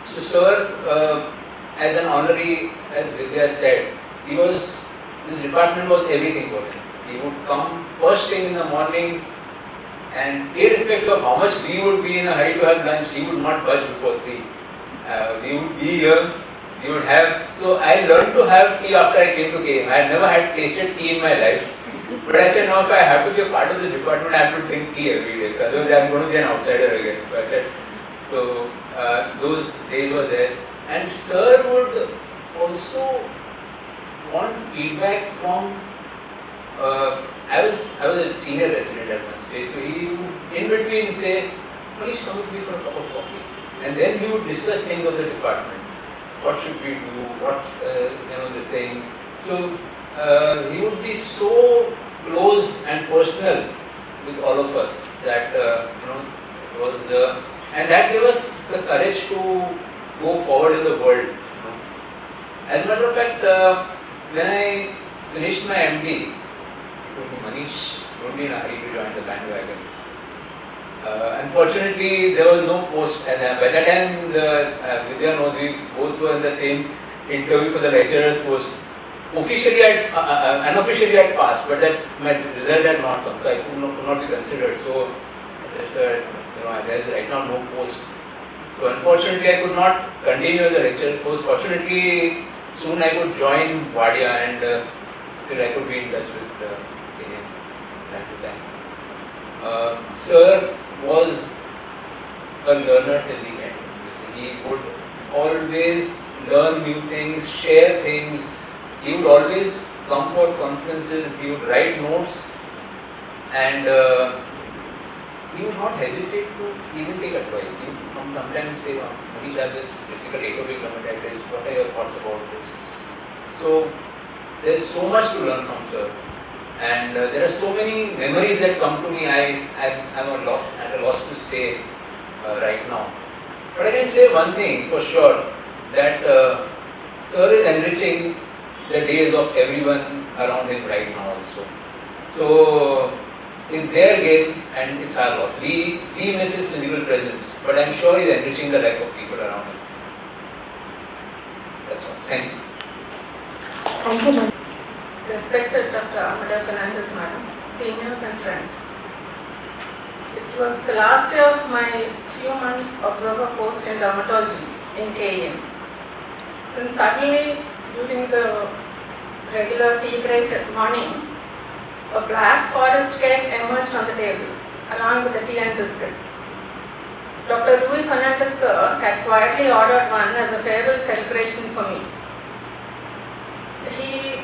so sir, as an honorary, as Vidya said, this department was everything for him. He would come first thing in the morning, and irrespective of how much we would be in a hurry to have lunch, he would not budge before 3. We would be here, we would have, so I learned to have tea after I came to KEM. I had never had tasted tea in my life. But I said, now if I have to be a part of the department, I have to drink tea every day. So otherwise I am going to be an outsider again. So I said, so those days were there. And sir would also want feedback from, I was a senior resident at one stage, so he would in between say, please come with me for a cup of coffee. And then we would discuss things of the department. What should we do? What, this thing. So he would be so close and personal with all of us that, it was, and that gave us the courage to go forward in the world. As a matter of fact, when I finished my MD, he told me, Manish, don't be in a hurry to join the bandwagon. Unfortunately, there was no post, and by that time, Vidya knows we both were in the same interview for the lecturer's post. Officially, unofficially I had passed, but that my result had not come, so I could not be considered. So I said, sir, there is right now no post. So unfortunately, I could not continue the lecture post. Fortunately, soon I could join Wadia, and still I could be in touch with KEM time to time. Sir was a learner till the end. He would always learn new things, share things. He would always come for conferences, he would write notes, and he would not hesitate to even take advice. He would sometimes say, Manish, I have this difficult atopic dermatitis, what are your thoughts about this? So, there is so much to learn from sir. And there are so many memories that come to me, I'm at a loss to say right now. But I can say one thing for sure, that sir is enriching the days of everyone around him right now also. So, it's their gain and it's our loss. We miss his physical presence, but I'm sure he's enriching the life of people around him. That's all. Thank you. Thank you, ma'am. Respected Dr. Rui Fernandez Madam, seniors and friends. It was the last day of my few months observer post in dermatology in KEM. Then suddenly, during the regular tea break at morning, a black forest cake emerged on the table, along with the tea and biscuits. Dr. Rui Fernandez sir had quietly ordered one as a farewell celebration for me.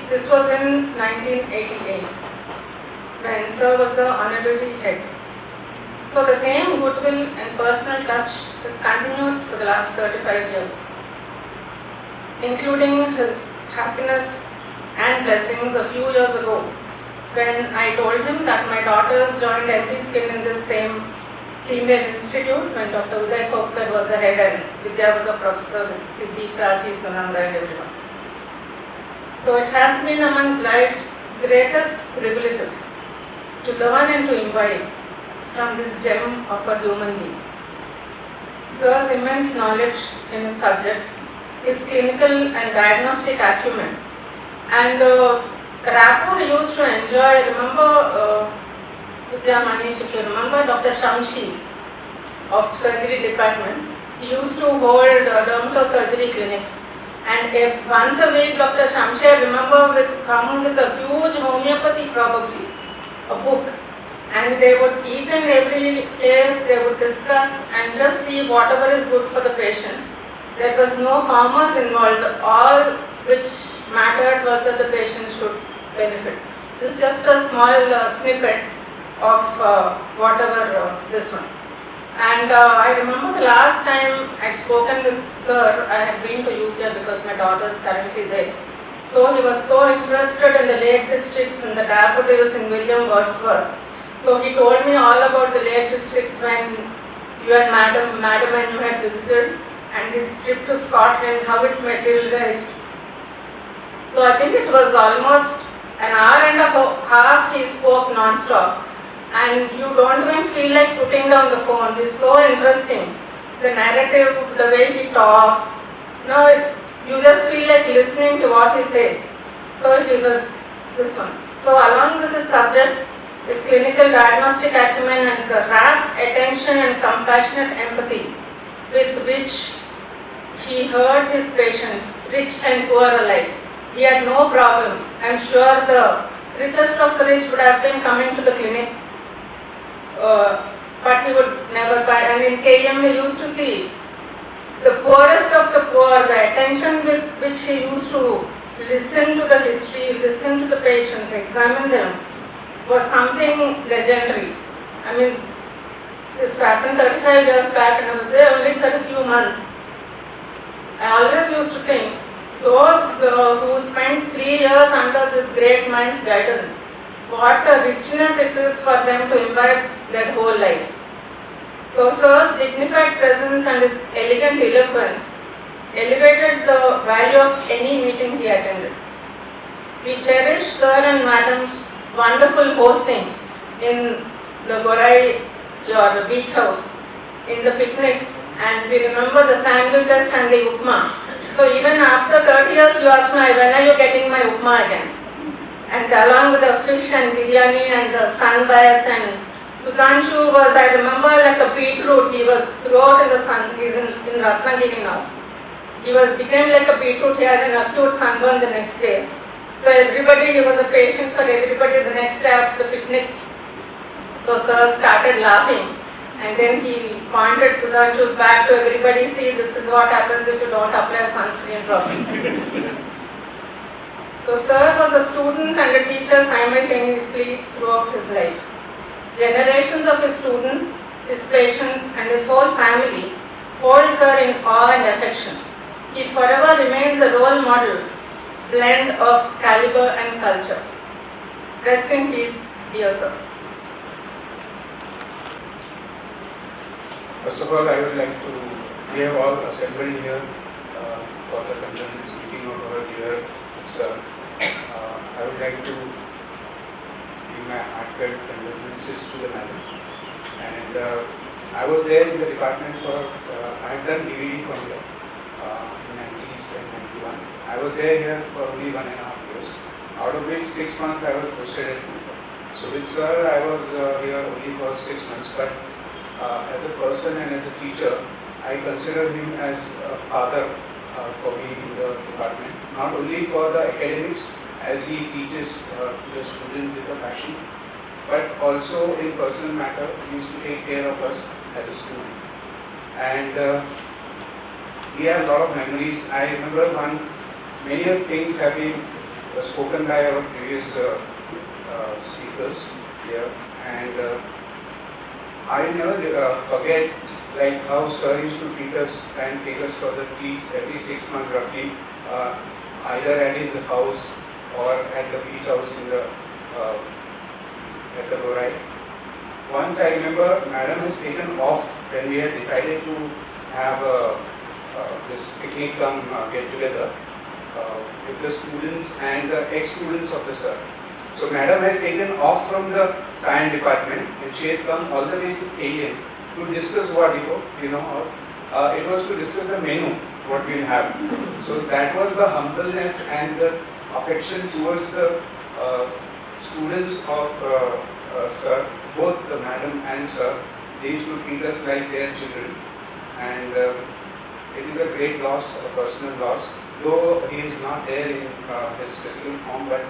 This was in 1988, when sir was the honorary head. So the same goodwill and personal touch has continued for the last 35 years, including his happiness and blessings a few years ago, when I told him that my daughters joined MD Skin in this same premier institute when Dr. Uday Kopkar was the head and Vidya was a professor with Siddhi, Prachi, Sunanda and everyone. So it has been amongst life's greatest privileges to learn and to imbibe from this gem of a human being. Sir's immense knowledge in his subject, his clinical and diagnostic acumen, and the rapport he used to enjoy. I remember, Vidya Manish, if you remember, Dr. Shamshi of surgery department, he used to hold dermatosurgery clinics. And once a week, Dr. Shamshi, I remember, would come with a huge homeopathy probably, a book. And they would, each and every case, they would discuss and just see whatever is good for the patient. There was no commerce involved. All which mattered was that the patient should benefit. This is just a small snippet of whatever this one. And I remember the last time I had spoken with sir, I had been to UK because my daughter is currently there. So he was so interested in the Lake Districts and the daffodils in William Wordsworth. So he told me all about the Lake Districts when you and Madam and you had visited, and his trip to Scotland, how it materialized. So I think it was almost an hour and a half he spoke non-stop, and you don't even feel like putting down the phone. It's so interesting. The narrative, the way he talks, no, you just feel like listening to what he says. So it was this one. So along with the subject, his clinical diagnostic acumen and the rapt attention and compassionate empathy with which he heard his patients, rich and poor alike. He had no problem. I'm sure the richest of the rich would have been coming to the clinic, but he would never buy. And in KEM we used to see the poorest of the poor, the attention with which he used to listen to the history, listen to the patients, examine them, was something legendary. I mean, this happened 35 years back and I was there only for a few months. I always used to think, those who spent 3 years under this great man's guidance, what a richness it is for them to imbibe their whole life. So Sir's dignified presence and his elegant eloquence elevated the value of any meeting he attended. We cherish Sir and Madam's wonderful hosting in the Gorai, your beach house, in the picnics, and we remember the sandwiches and the upma. So even after 30 years you ask me, when are you getting my upma again? And along with the fish and biryani and the sunbaths, and Sudhanshu was, I remember, like a beetroot. He was throughout in the sun. He's in Ratnagiri now. He became like a beetroot. He had an acute sunburn the next day. So he was a patient for everybody the next day after the picnic. So Sir started laughing, and then he pointed Sudhanshu's back to everybody, see, this is what happens if you don't apply sunscreen properly. So Sir was a student and a teacher simultaneously throughout his life. Generations of his students, his patients and his whole family hold Sir in awe and affection. He forever remains a role model, blend of caliber and culture. Rest in peace, dear Sir. First of all, I would like to, we have all assembled here for the condolence meeting of our dear Sir. I would like to give my heartfelt condolences to the madam. And I was there in the department for, I have done DVD from here in 90s and 91. I was there for only 1.5 years, out of which 6 months I was posted at Mumbai. So with Sir, I was here only for 6 months, but as a person and as a teacher, I consider him as a father for me in the department. Not only for the academics, as he teaches the student with a passion, but also in personal matter, he used to take care of us as a student. And we have a lot of memories. I remember many of things have been spoken by our previous speakers here, and I never forget like how Sir used to treat us and take us for the treats every 6 months roughly, either at his house or at the beach house in the at the Gorai. Once I remember, Madam has taken off when we had decided to have this picnic get together with the students and the ex-students of the Sir. So Madam had taken off from the science department and she had come all the way to KEM to discuss what it was to discuss the menu, what we'll have. So that was the humbleness and the affection towards the students of Sir, both the Madam and Sir. They used to treat us like their children, and it is a great loss, a personal loss, though he is not there in his physical form, but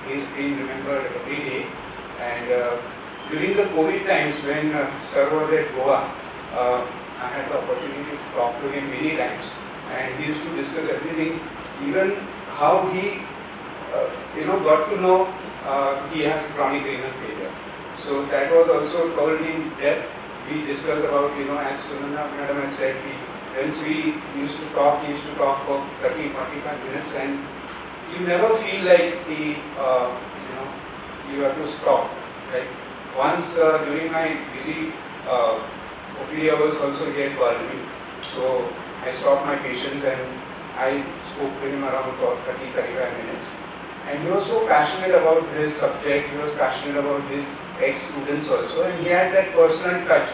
he is being remembered every day. And during the COVID times when Sir was at Goa, I had the opportunity to talk to him many times, and he used to discuss everything, even how he got to know he has chronic renal failure. So that was also told in depth. We discussed about, as Sunanda Madam had said, once we used to talk, he used to talk for 30-45 minutes, and you never feel like you have to stop, right? Once during my busy OPD hours also he had called me, so I stopped my patients and I spoke to him around for 30-35 minutes. And he was so passionate about his subject, he was passionate about his ex-students also, and he had that personal touch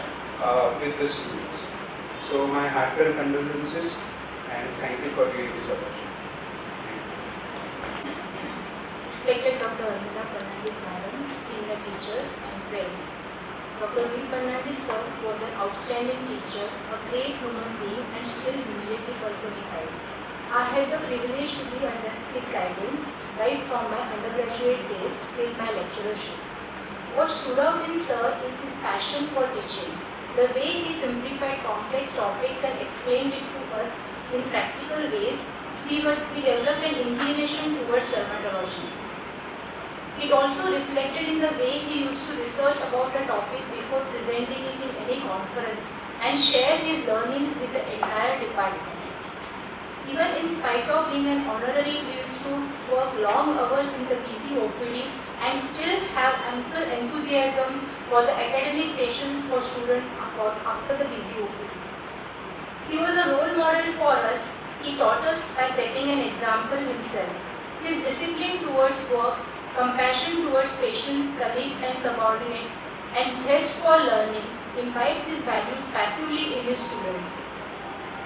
with the students. So my heartfelt condolences and thank you for giving this opportunity. Respected Dr. Rui Fernandez Madam, senior teachers and friends. Dr. Rui Fernandez sir was an outstanding teacher, a great human being and still immediately personified. I had the privilege to be under his guidance right from my undergraduate days till my lecturership. What stood out in sir is his passion for teaching. The way he simplified complex topics and explained it to us in practical ways, we developed an inclination towards dermatology. It also reflected in the way he used to research about a topic before presenting it in any conference and share his learnings with the entire department. Even in spite of being an honorary, we used to work long hours in the busy OPDs and still have ample enthusiasm for the academic sessions for students after the busy OPD. He was a role model for us. He taught us by setting an example himself. His discipline towards work, compassion towards patients, colleagues and subordinates, and zest for learning imbibe these values passively in his students.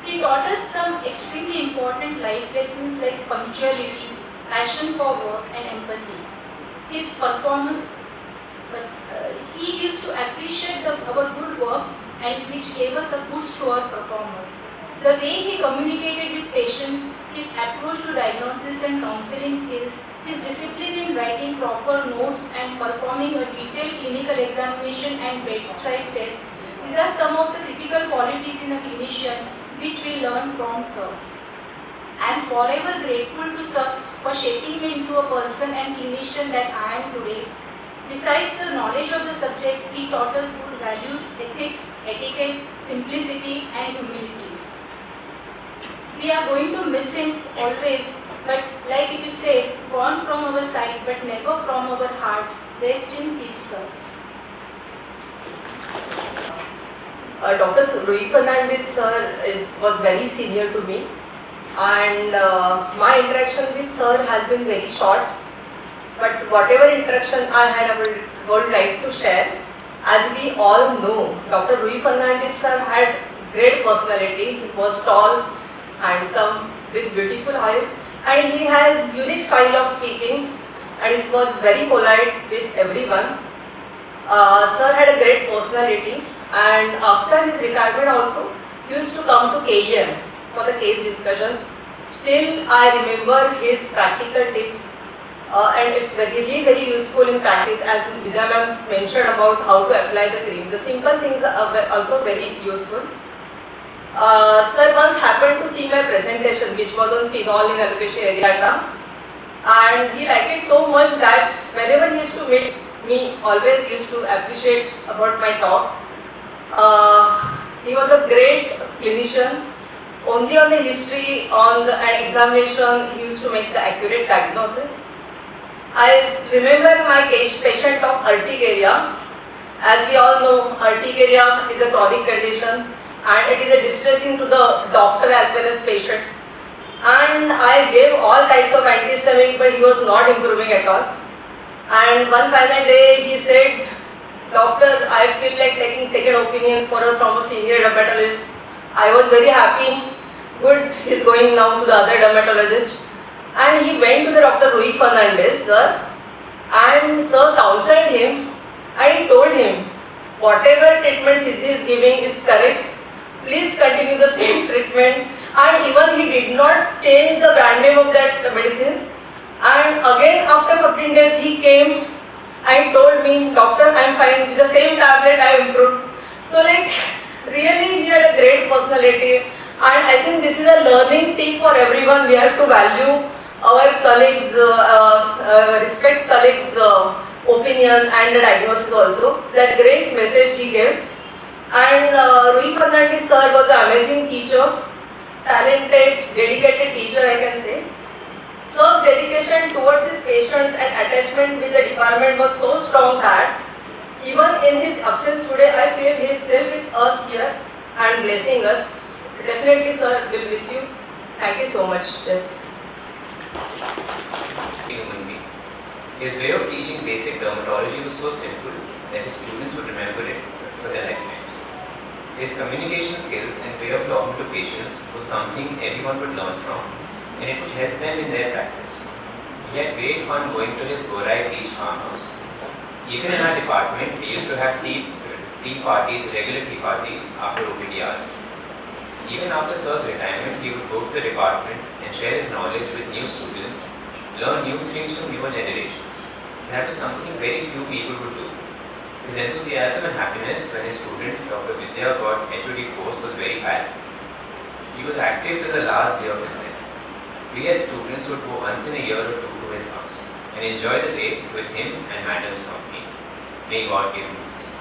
He taught us some extremely important life lessons like punctuality, passion for work and empathy. His performance, he used to appreciate our good work and which gave us a boost to our performance. The way he communicated with patients, his approach to diagnosis and counseling skills, his discipline in writing proper notes and performing a detailed clinical examination and bedside test, these are some of the critical qualities in a clinician which we learn from sir. I am forever grateful to sir for shaping me into a person and clinician that I am today. Besides the knowledge of the subject, he taught us good values, ethics, etiquettes, simplicity and humility. We are going to miss him always, but like it is said, gone from our sight but never from our heart. Rest in peace, sir. Dr. Rui Fernandez sir was very senior to me, and my interaction with sir has been very short, but whatever interaction I had, I would like to share. As we all know, Dr. Rui Fernandez sir had great personality. He was tall, handsome, with beautiful eyes, and he has unique style of speaking, and he was very polite with everyone. Sir had a great personality. And after his retirement also, he used to come to KEM for the case discussion. Still, I remember his practical tips and it's really very useful in practice, as Vidya ma'am mentioned about how to apply the cream. The simple things are also very useful. Sir once happened to see my presentation, which was on phenol in alopecia areata, and he liked it so much that whenever he used to meet me, always used to appreciate about my talk. He was a great clinician. Only on the history, on the examination, he used to make the accurate diagnosis. I remember my patient of urticaria. As we all know, urticaria is a chronic condition and it is a distressing to the doctor as well as patient. And I gave all types of antihistaminic, but he was not improving at all. And one final day he said, "Doctor, I feel like taking second opinion from a senior dermatologist." I was very happy. Good, he's going now to the other dermatologist. And he went to the Dr. Rui Fernandez, sir, and sir counseled him and he told him, whatever treatment Siddhi is giving is correct. Please continue the same treatment. And even he did not change the brand name of that medicine. And again after 15 days he came and told me, "Doctor, I am fine. With the same tablet I have improved." So really he had a great personality. And I think this is a learning tip for everyone. We have to value our colleagues, respect colleagues' opinion and the diagnosis also. That great message he gave. And Rui Fernandez sir was an amazing teacher, talented, dedicated teacher I can say. Sir's dedication towards his patients and attachment with the department was so strong that even in his absence today, I feel he is still with us here and blessing us. Definitely, sir, will miss you. Thank you so much. Yes. Human being. His way of teaching basic dermatology was so simple that his students would remember it for their lifetimes. His communication skills and way of talking to patients was something everyone would learn from, and it would help them in their practice. He had great fun going to his Gorai beach farmhouse. Even in our department, we used to have regular tea parties after OPD hours. Even after Sir's retirement, he would go to the department and share his knowledge with new students, learn new things from newer generations. That was something very few people would do. His enthusiasm and happiness when his student, Dr. Vidya, got HOD post was very high. He was active till the last day of his life. We as students would go once in a year or two to his house and enjoy the day with him and Madam's company. May God give him peace.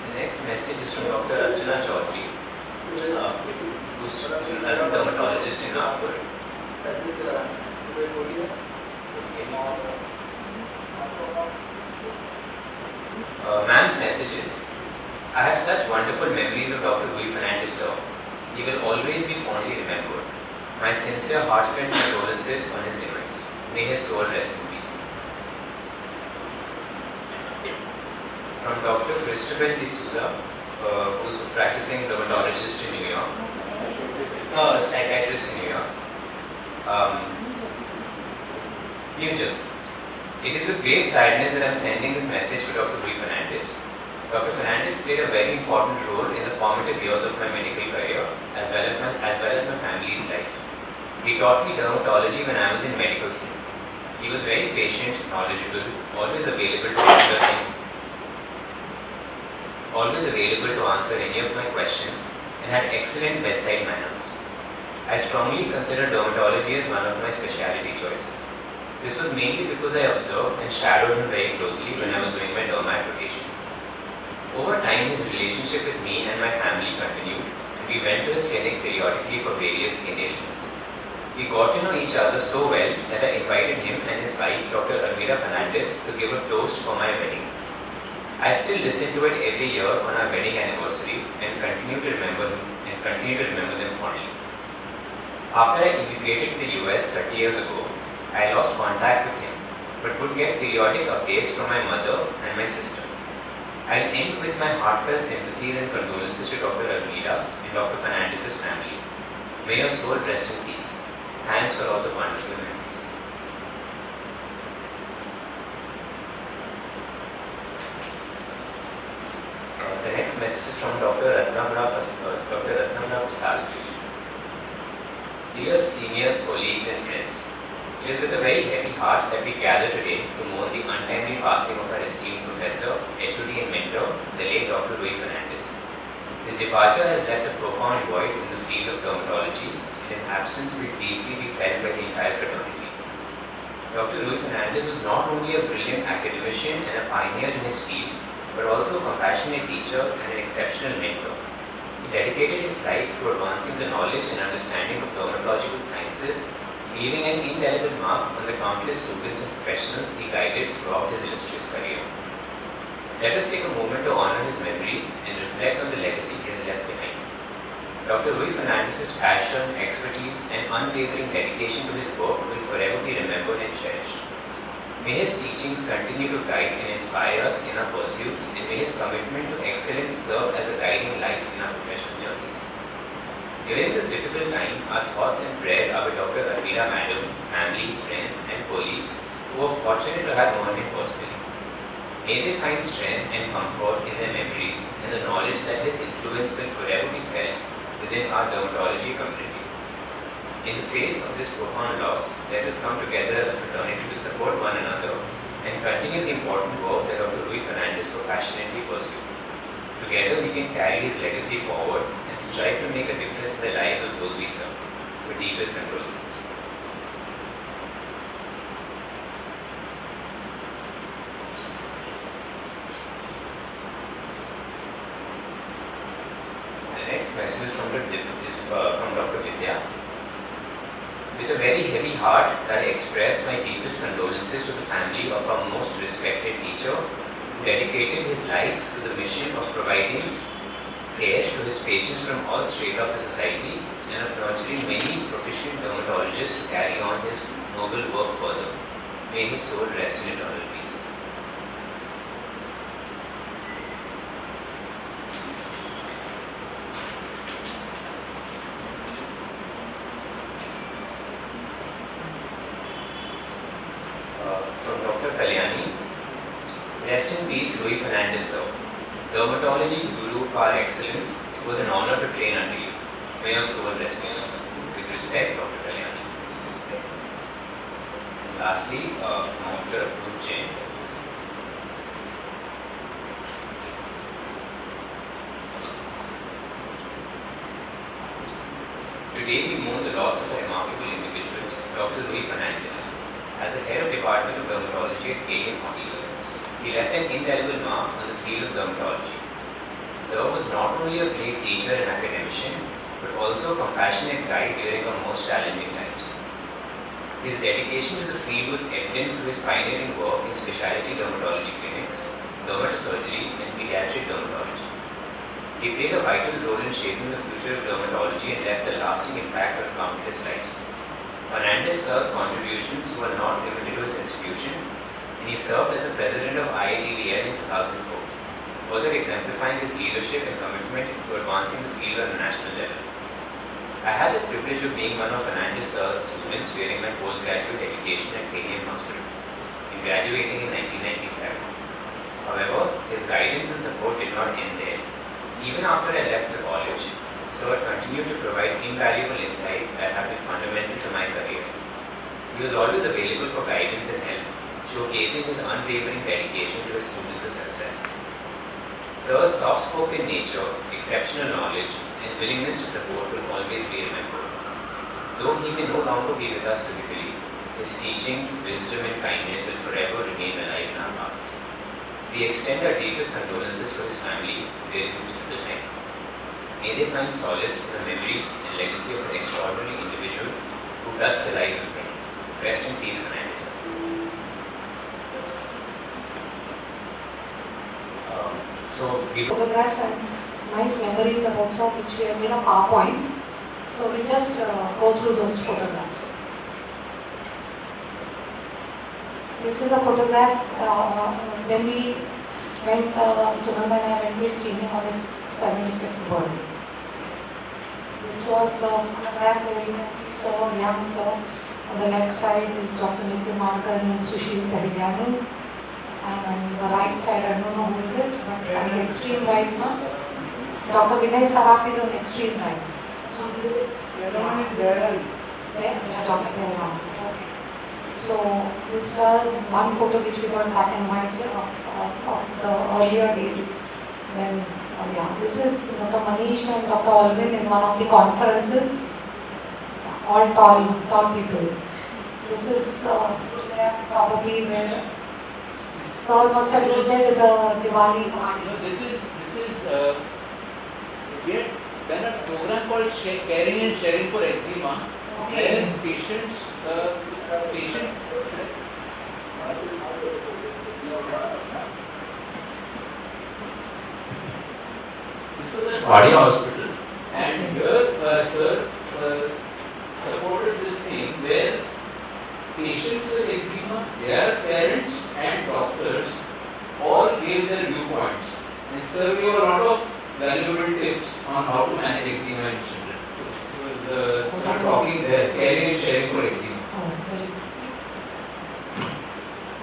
The next message is from Dr. Archana Chaudhary, who's a dermatologist in Nagpur. Ma'am's message is, I have such wonderful memories of Dr. Rui Fernandez sir. He will always be fondly remembered. My sincere heartfelt condolences on his demise. May his soul rest in peace. From Dr. Christopher D'Souza, who's a practicing dermatologist in New York. No, psychiatrist in New York. New Jersey. It is with great sadness that I am sending this message to Dr. Rui Fernandez. Dr. Fernandez played a very important role in the formative years of my medical career as well as my family's life. He taught me dermatology when I was in medical school. He was very patient, knowledgeable, always available to answer any of my questions, and had excellent bedside manners. I strongly consider dermatology as one of my specialty choices. This was mainly because I observed and shadowed him very closely when I was doing my Dermat rotation. Over time, his relationship with me and my family continued, and we went to his clinic periodically for various skin ailments. We got to know each other so well that I invited him and his wife, Dr. Almira Fernandez, to give a toast for my wedding. I still listen to it every year on our wedding anniversary and continue to remember them fondly. After I immigrated to the US 30 years ago, I lost contact with him, but would get periodic updates from my mother and my sister. I'll end with my heartfelt sympathies and condolences to Dr. Almira and Dr. Fernandez's family. May your soul rest in peace. Thanks for all the wonderful memories. The next message is from Dr. Ratnavra Pasal. Dear seniors, colleagues and friends, it is with a very heavy heart that we gather today to mourn the untimely passing of our esteemed professor, HOD and mentor, the late Dr. Rui Fernandez. His departure has left a profound void in the field of dermatology, and his absence will deeply be felt by the entire fraternity. Dr. Rui Fernandez was not only a brilliant academician and a pioneer in his field, but also a compassionate teacher and an exceptional mentor. He dedicated his life to advancing the knowledge and understanding of dermatological sciences, leaving an indelible mark on the countless students and professionals he guided throughout his illustrious career. Let us take a moment to honor his memory and reflect on the legacy he has left behind. Dr. Rui Fernandez's passion, expertise, and unwavering dedication to his work will forever be remembered and cherished. May his teachings continue to guide and inspire us in our pursuits, and may his commitment to excellence serve as a guiding light in our professional journeys. During this difficult time, our thoughts and prayers are with Dr. Almira Madam, family, friends, and colleagues who are fortunate to have known him personally. May they find strength and comfort in their memories and the knowledge that his influence will forever be felt within our dermatology community. In the face of this profound loss, let us come together as a fraternity to support one another and continue the important work that Dr. Rui Fernandez so passionately pursued. Together we can carry his legacy forward and strive to make a difference in the lives of those we serve. With deepest condolences. The next message is from Dr. Vidya. With a very heavy heart, I express my deepest condolences to the family of our most respected teacher who dedicated his life to the mission of providing care to his patients from all strata of the society and of nurturing many proficient dermatologists to carry on his noble work further. May his soul rest in eternal peace. From Dr. Kalyani, rest in peace, Rui Fernandez sir. Dermatology Guru par excellence, it was an honor to train under you. May your soul rest in us. With respect, Dr. Kalyani. And lastly, Dr. Jain. Today we mourn the loss of a remarkable individual, Dr. Rui Fernandez. As the head of Department of Dermatology at KEM Hospital, he left an indelible mark on the field of dermatology. Sir was not only a great teacher and academician, but also a compassionate guide during our most challenging times. His dedication to the field was evident through his pioneering work in specialty dermatology clinics, dermatosurgery, and pediatric dermatology. He played a vital role in shaping the future of dermatology and left a lasting impact on countless lives. Fernandez sir's contributions were not limited to his institution, and he served as the president of IADVL in 2004, further exemplifying his leadership and commitment to advancing the field on a national level. I had the privilege of being one of Fernandez sir's students during my postgraduate education at KEM Hospital, in graduating in 1997. However, his guidance and support did not end there. Even after I left the college, Sir continued to provide invaluable insights that have been fundamental to my career. He was always available for guidance and help, showcasing his unwavering dedication to his students' success. Sir's soft-spoken nature, exceptional knowledge, and willingness to support will always be remembered. Though he may no longer be with us physically, his teachings, wisdom, and kindness will forever remain alive in our hearts. We extend our deepest condolences to his family during this difficult time. May they find solace in the memories and legacy of an extraordinary individual who touched the lives of many. Rest in peace, Fernandez. So we photographs and nice memories about sir which we have made a PowerPoint. So we just go through those photographs. This is a photograph when we went, Sunanda and I went to screening on his 75th birthday. This was the photograph where you can see Sir, young Sir. On the left side is Dr. Nitin Markar and Sushil Tahilyani. And on the right side, I don't know who is it, but on the extreme right now, Dr. Vinay Saraf is on the extreme right. So this, Dr. Behran. Okay. So this was one photo which we got black and white of the earlier days. When, this is Dr. Manish and Dr. Alvin in one of the conferences. All tall people. This is probably where Sir must have visited the Diwali party. This is we had done a program called Caring and Sharing for Eczema, where patients, this was at Badi Hospital, and here Sir supported this thing where patients with eczema, their parents and doctors all gave their viewpoints. And Sir gave a lot of valuable tips on how to manage eczema in children. So it was talking there, caring and sharing for eczema.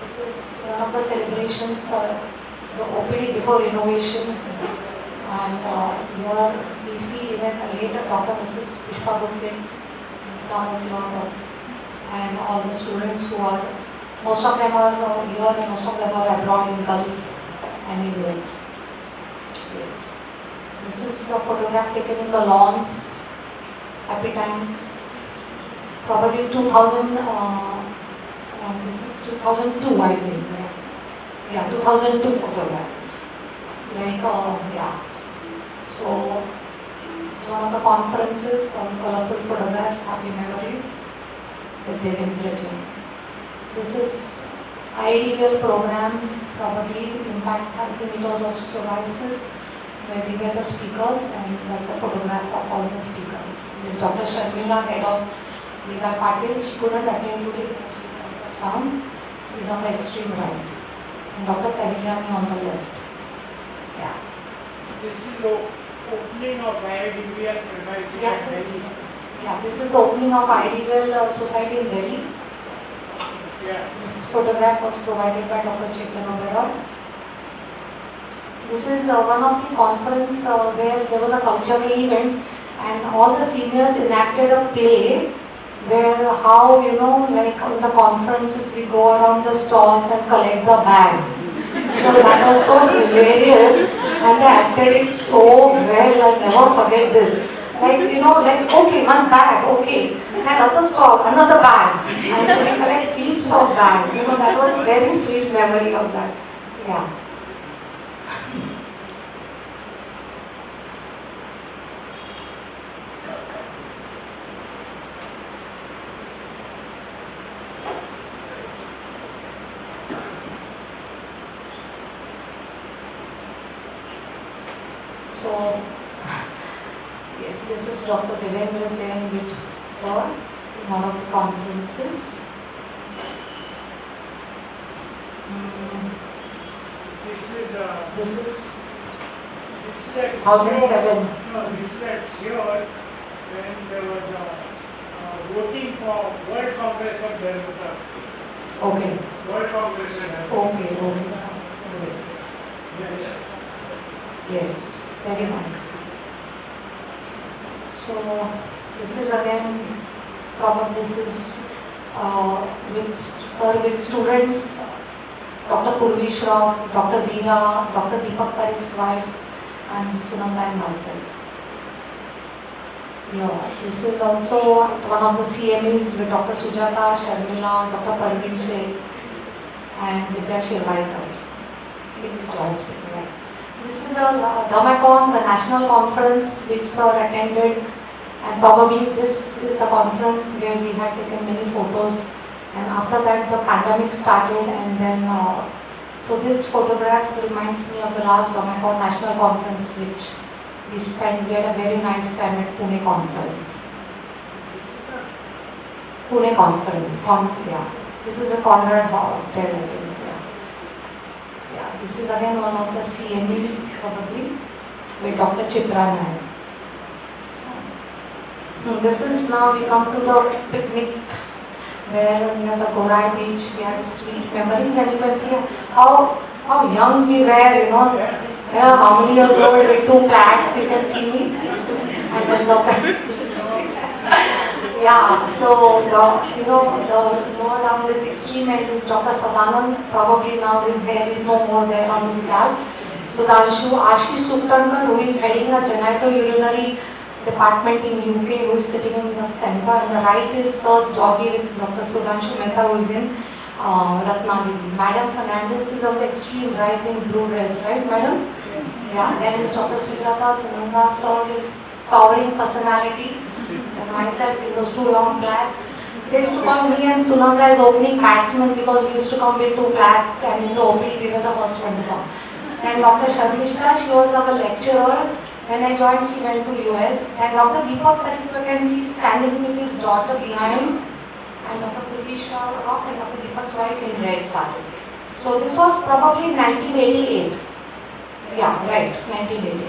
This is one of the celebrations, the OPD before innovation. And here we see even later Dr. Mrs. Pushpa Gupte, and all the students who are, most of them are here and most of them are abroad in Gulf and US. Yes. This is a photograph taken in the lawns, happy times, probably 2000, this is 2002 I think. Yeah, 2002 photograph. So It's one of the conferences on colorful photographs, happy memories with Devendra Jain. This is ideal program, probably impact, I think it was of psoriasis, where we were the speakers, and that's a photograph of all the speakers. With Dr. Sharmila, head of Viva Patil, she couldn't attend today because she's out of town. She's on the extreme right. And Dr. Tariyani on the left. Yeah. This is the opening of IIDBL premises at Delhi. Yeah, this is the opening of IDWL Society in Delhi. Yeah. This photograph was provided by Dr. Chaitanya Oberoi. This is one of the conference where there was a cultural event and all the seniors enacted a play where how, like on the conferences we go around the stalls and collect the bags. So that was so hilarious and they acted it so well, I'll never forget this. Like, okay, one bag, okay, another stall, another bag. And so we collect heaps of bags. That was a very sweet memory of that. Yeah. So, yes, this is Dr. Devendra Jain with Sir in one of the conferences. This is at 2007. No, this is at Seoul when there was voting for World Congress of Dermat. Okay. World Congress of Dermat. Okay, sir. Great. Yeah. Yes, very nice. So, this is again, probably this is with students, Dr. Purvi Shroff, Dr. Veera, Dr. Deepak Parikh's wife, and Sunanda and myself. Yeah, this is also one of the CMEs with Dr. Sujata, Sharmila, Dr. Parveen Sheikh, and Vidya Shirvaikar in the hospital. Right? This is a Dhamacon, the national conference which Sir attended, and probably this is the conference where we had taken many photos, and after that the pandemic started, and then so this photograph reminds me of the last Dhamacon national conference which we had a very nice time at Pune conference. Pune conference, yeah. This is a Conrad Hotel, I think. Yeah, this is again one of the CMEs probably with Dr. Chitra Nair. This is now we come to the picnic where near the Gorai beach we had sweet memories, and you can see how young we were, how many years old with 2 plats, you can see me. And then yeah, so the lower down this extreme end is Dr. Sadanand. Probably now his hair is no more there on his scalp. So the Ashish Suktankar, who is heading a genitourinary department in UK, who is sitting in the center. And the right is Sir's doggy with Dr. Sudhanshu Mehta, who is in Ratnagiri. Madam Fernandez is on the extreme right in blue dress, right, madam? Yeah, then is Dr. Sujata, Sunanda Sir is towering personality, and myself with those 2 long plats. They used to call me and Sunanda as opening batsmen because we used to come with 2 plats, and in the OPD we were the first one to come. And Dr. Sharmishta, she was our lecturer. When I joined, she went to US. And Dr. Deepak Parikh, you can see standing with his daughter behind, and Dr. Purvi Shroff and Dr. Deepak's wife in red sari. So this was probably 1988. Yeah, right, 1980.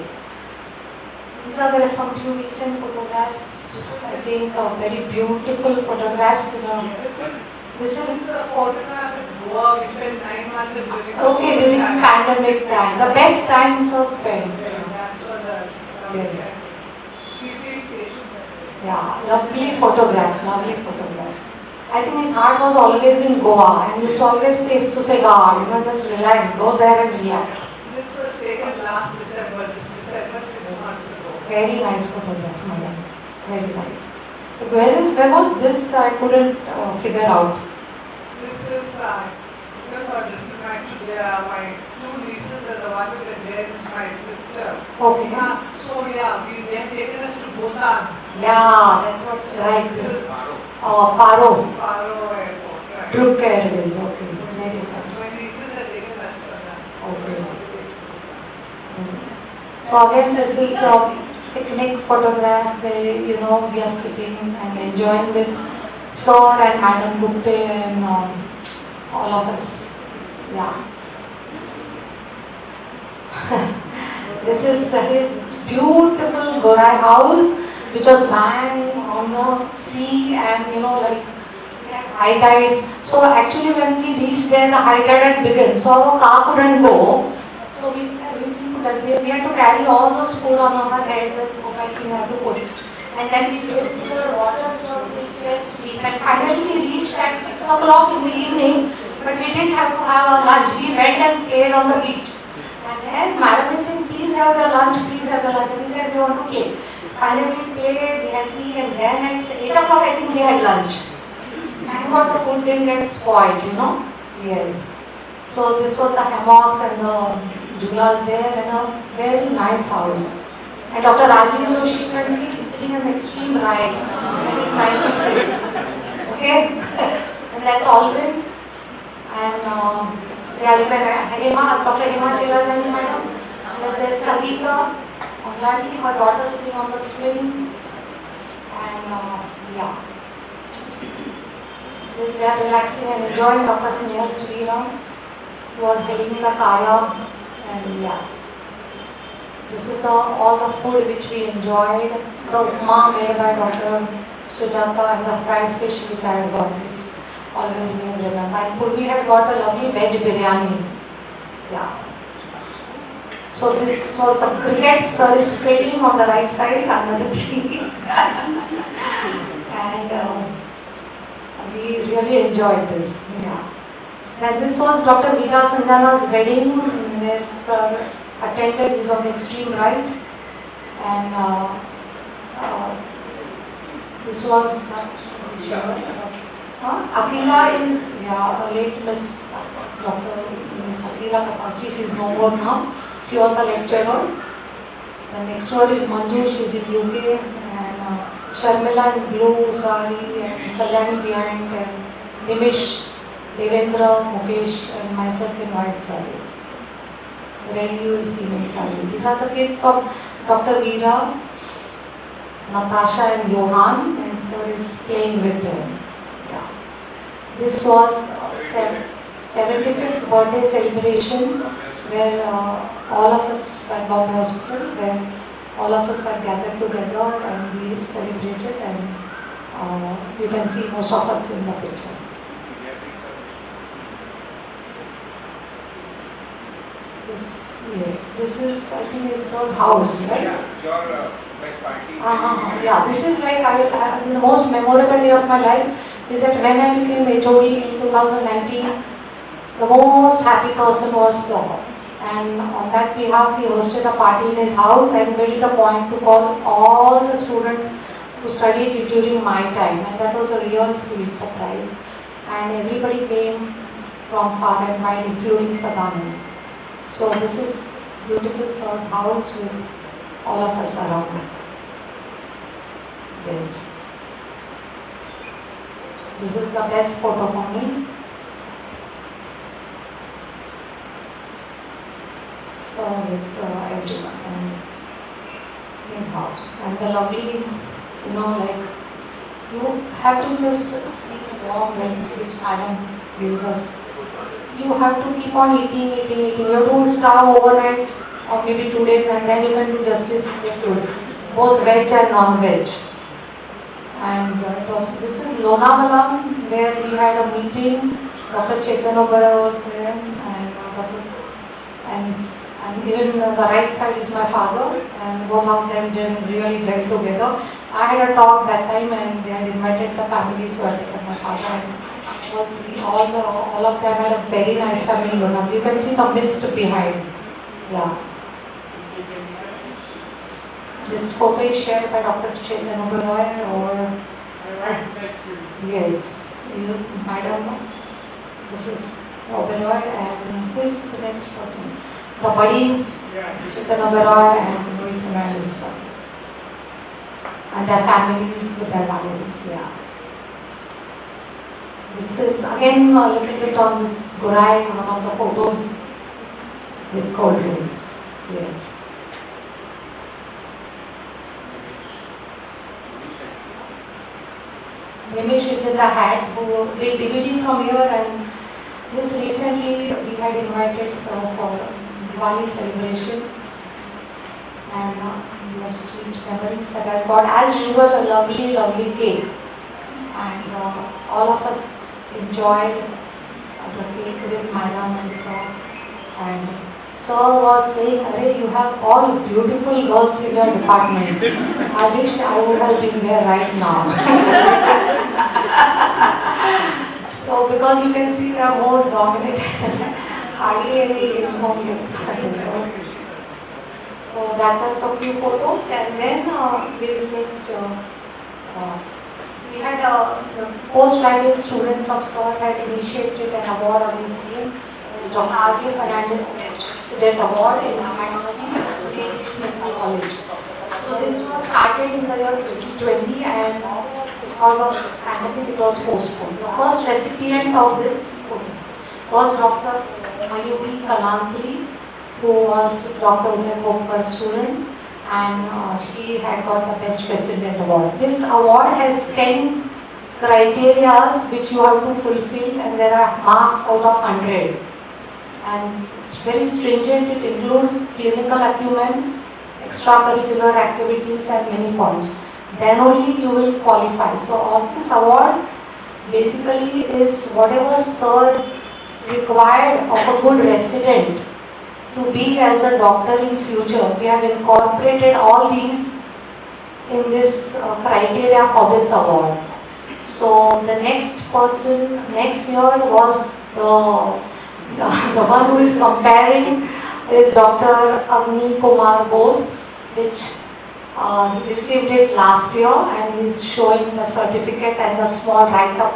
There are some few recent photographs, I think very beautiful photographs. This is a photograph in Goa. We spent 9 months in during during pandemic time. The best times are spent. That's what Yes. Yeah, lovely photograph. I think his heart was always in Goa, and he used to always say, Susegad, just relax, go there and relax. This was taken last December, 6 months ago. Very nice photograph, madam. Very nice. But where was this? I couldn't figure out. This is, remember, this is my 2 nieces and the one with the there is my sister. Okay. So yeah, they have taken us to Bhutan. Yeah, that's what, right. This, Paro. Paro Airport, right. Group Airways, okay. Very nice. My nieces have taken us to that. Okay. So again, this is a picnic photograph where, you know, we are sitting and enjoying with Sir and Madam Gupte and all of us. Yeah. This is his beautiful Gorai house, which was lying on the sea, and, you know, like high tides. So actually when we reached there, the high tide had begun. So our car couldn't go. So we had to carry all those food on our head, the we had to put it. And then we went to the water, which was just deep. And finally we reached at 6 o'clock in the evening, but we didn't have to have our lunch. We went and played on the beach. And then Madam is saying, please have your lunch, please have your lunch. And we said we want to play. Finally we played, we had tea, and then at 8 o'clock I think we had lunch. Thank God the food didn't get spoiled, you know. Yes. So this was the hammocks and the julas there, and a very nice house. And Dr. Rajiv, so she can see is sitting in the extreme right. That is 96. Okay? And that's Alvin. And Dr. Hema Chirajani madam. And there's Sangeeta Angladi, her daughter sitting on the swing. And yeah. This they are relaxing and enjoying. Dr. Snehal Sriram, who was heading the Kaya. And yeah. This is all the food which we enjoyed. The upma made by Dr. Sujata and the fried fish which I had got. It's always been remembered. And we had got a lovely veg biryani. Yeah. So this was the cricket service skating on the right side under the tree. And we really enjoyed this. Yeah. And this was Dr. Veera Sanjana's wedding, where Sir attended, is on the extreme right. And this was Akila is, yeah, late Miss Dr. Miss Akila Kapasi, she is no more now. She was a lecturer. The next one is Manju, she is in UK. And Sharmila in blue sari, and Kalyani behind, and Nimish, Devendra, Mukesh, and myself in white sari. Renu is female sari. These are the kids of Dr. Veera, Natasha and Johan, and Sir is playing with them. Yeah. This was 75th birthday celebration where all of us at Bombay Hospital, where all of us are gathered together and we celebrated, and you can see most of us in the picture. This is, I think, is Sir's house, right? Yeah, this is like, the most memorable day of my life is that when I became HOD in 2019, the most happy person was Sir. And on that behalf, he hosted a party in his house and made it a point to call all the students who studied during my time. And that was a real sweet surprise. And everybody came from far and wide, including Sadhana. So this is beautiful Sir's house with all of us around. Yes. This is the best photo for me. So with everyone and his house. And the lovely, you know, like, you have to just see the warm welcome which Adam gives us. You have to keep on eating. You have to starve overnight or maybe 2 days, and then you can do justice to the food, both veg and non-veg. And this is Lonavala, where we had a meeting. Dr. Chaitanya was there, and even the right side is my father, and both of them really gelled together. I had a talk that time, and they had invited the family, so I took my father. And all of them had a very nice time in Lonavala. You can see the mist behind. Yeah. This photo is shared by Dr. Chaitanya or yes, Madam. This is Oberoi, and who is the next person? the buddies, Chaitanya Beroy and Rui Fernandez, and their families with their families. Yeah. This is again a little bit on this Gurai, one of the photos with cold drinks. Yes. Nimish is in the hat who did DVD from here, and this recently we had invited for Diwali celebration, and we have sweet memories that I got. As usual, a lovely cake, and all of us enjoyed the cake with Madam and Sir. And Sir was saying, "Arey, you have all beautiful girls in your department. I wish I would have been there right now." So, because you can see they are more dominated, hardly any uniform gets started. So that was a few photos, and then we will just we had the postgraduate students of Sir had initiated an award on his name. It was Dr. Rui Fernandez Ex President Award in Dermatology at State Medical College. So this was started in the year 2020, and because of this pandemic it was postponed. The first recipient of this was Dr. Mayuri Kalantri, who was Dr. Uday Kopkar's student, and she had got the Best President Award. This award has 10 criteria which you have to fulfill, and there are marks out of 100. And it's very stringent. It includes clinical acumen, extracurricular activities, and many points. Then only you will qualify. So all this award basically is whatever Sir required of a good resident to be as a doctor in future. We have incorporated all these in this criteria for this award. So the next person next year was the one who is comparing is Dr. Agni Kumar Bose, which he received it last year, and he is showing the certificate and the small write-up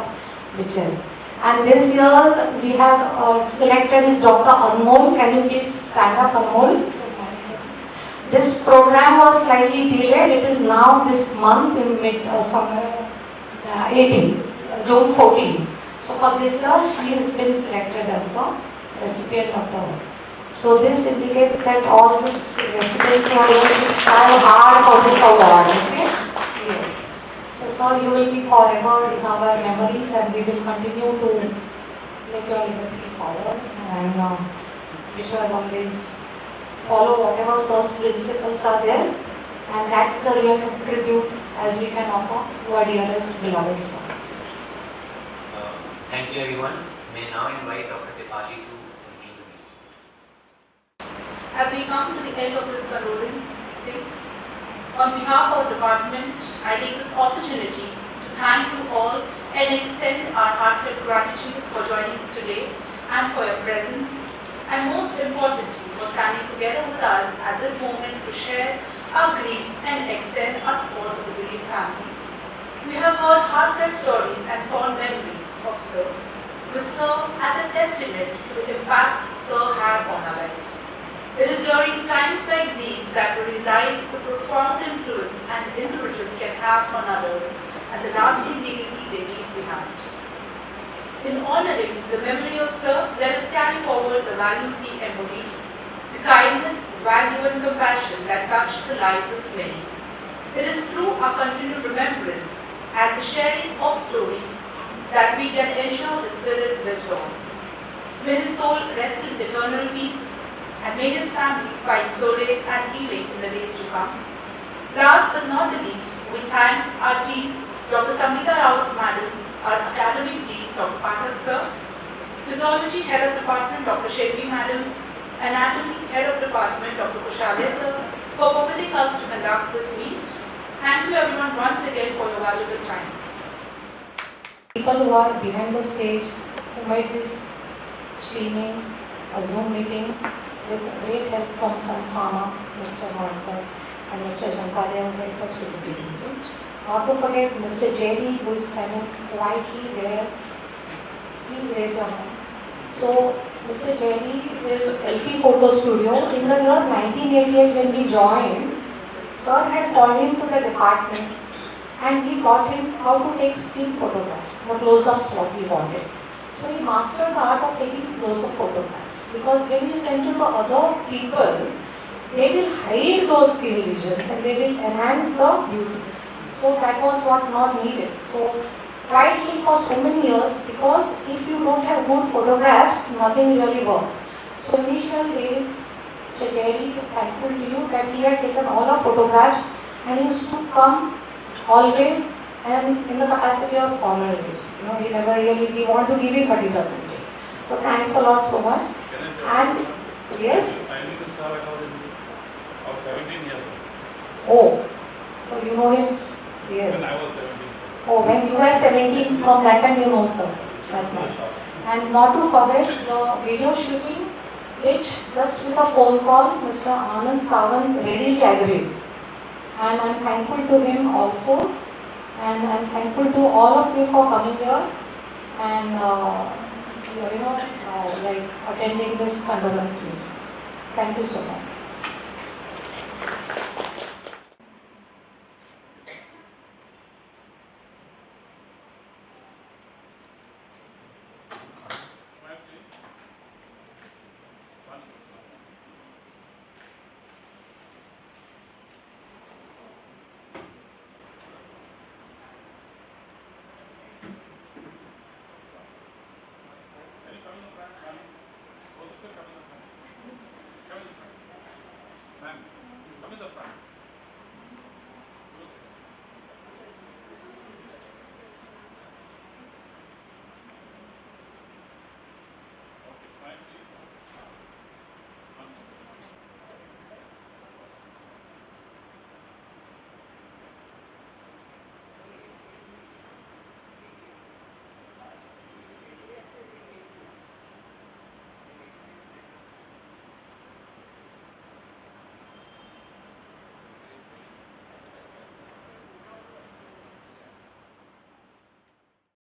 which is. And this year we have selected is Dr. Anmol. Can you please stand up, Anmol? This program was slightly delayed. It is now this month in somewhere 18, June 14. So for this year she has been selected as a recipient of the award. So this indicates that all these residents who are going to strive hard for this award. Okay? Yes. So sir, you will be forever in our memories, and we will continue to take your legacy forward, and we shall always follow whatever Sir's principles are there, and that's the real tribute as we can offer to our dearest beloved Sir. Thank you everyone. May now invite Dr. Dipali to complete the meeting. As we come to the end of this condolence meeting, on behalf of our department, I take this opportunity to thank you all and extend our heartfelt gratitude for joining us today and for your presence, and most importantly for standing together with us at this moment to share our grief and extend our support to the bereaved family. We have heard heartfelt stories and fond memories of Sir, which serve as a testament to the impact Sir had on our lives. It is during times like these that we realize the profound influence an individual can have on others and the lasting legacy they leave behind. In honoring the memory of Sir, let us carry forward the values he embodied, the kindness, value and compassion that touched the lives of many. It is through our continued remembrance and the sharing of stories that we can ensure his spirit lives on. May his soul rest in eternal peace, and may his family find solace and healing in the days to come. Last but not the least, we thank our team, Dr. Samhita Rao Madam, our academic dean, Dr. Patel Sir, Physiology Head of Department, Dr. Shetty Madam, Anatomy Head of Department, Dr. Kushale Sir, for permitting us to conduct this meet. Thank you everyone once again for your valuable time. People who are behind the stage, who made this streaming, a Zoom meeting, with great help from Sun Pharma, Mr. Markar and Mr. Jankaria, who helped us with this meeting. Not to forget Mr. Jerry, who is standing quietly there. Please raise your hands. So Mr. Jerry is LP Photo Studio. In the year 1988 when we joined, Sir had called him to the department and we taught him how to take still photographs, the close-ups what we wanted. So he mastered the art of taking close-up photographs, because when you send to the other people, they will hide those skin lesions and they will enhance the beauty. So that was what not needed. So quietly for so many years, because if you don't have good photographs, nothing really works. So initial days, Mr. Jerry, thankful to you that he had taken all our photographs and used to come always and in the capacity of honor it. You know, we never really, we want to give it, but he doesn't take. So thanks a lot so much. And yes? I knew the sir when I was 17 years old. Oh, so you know him? Yes. When I was 17. Oh, when you were 17, from that time you know sir. That's nice. And not to forget the video shooting, which just with a phone call, Mr. Anand Sawant readily agreed. And I'm thankful to him also. And I'm thankful to all of you for coming here and like attending this condolence meeting. Thank you so much.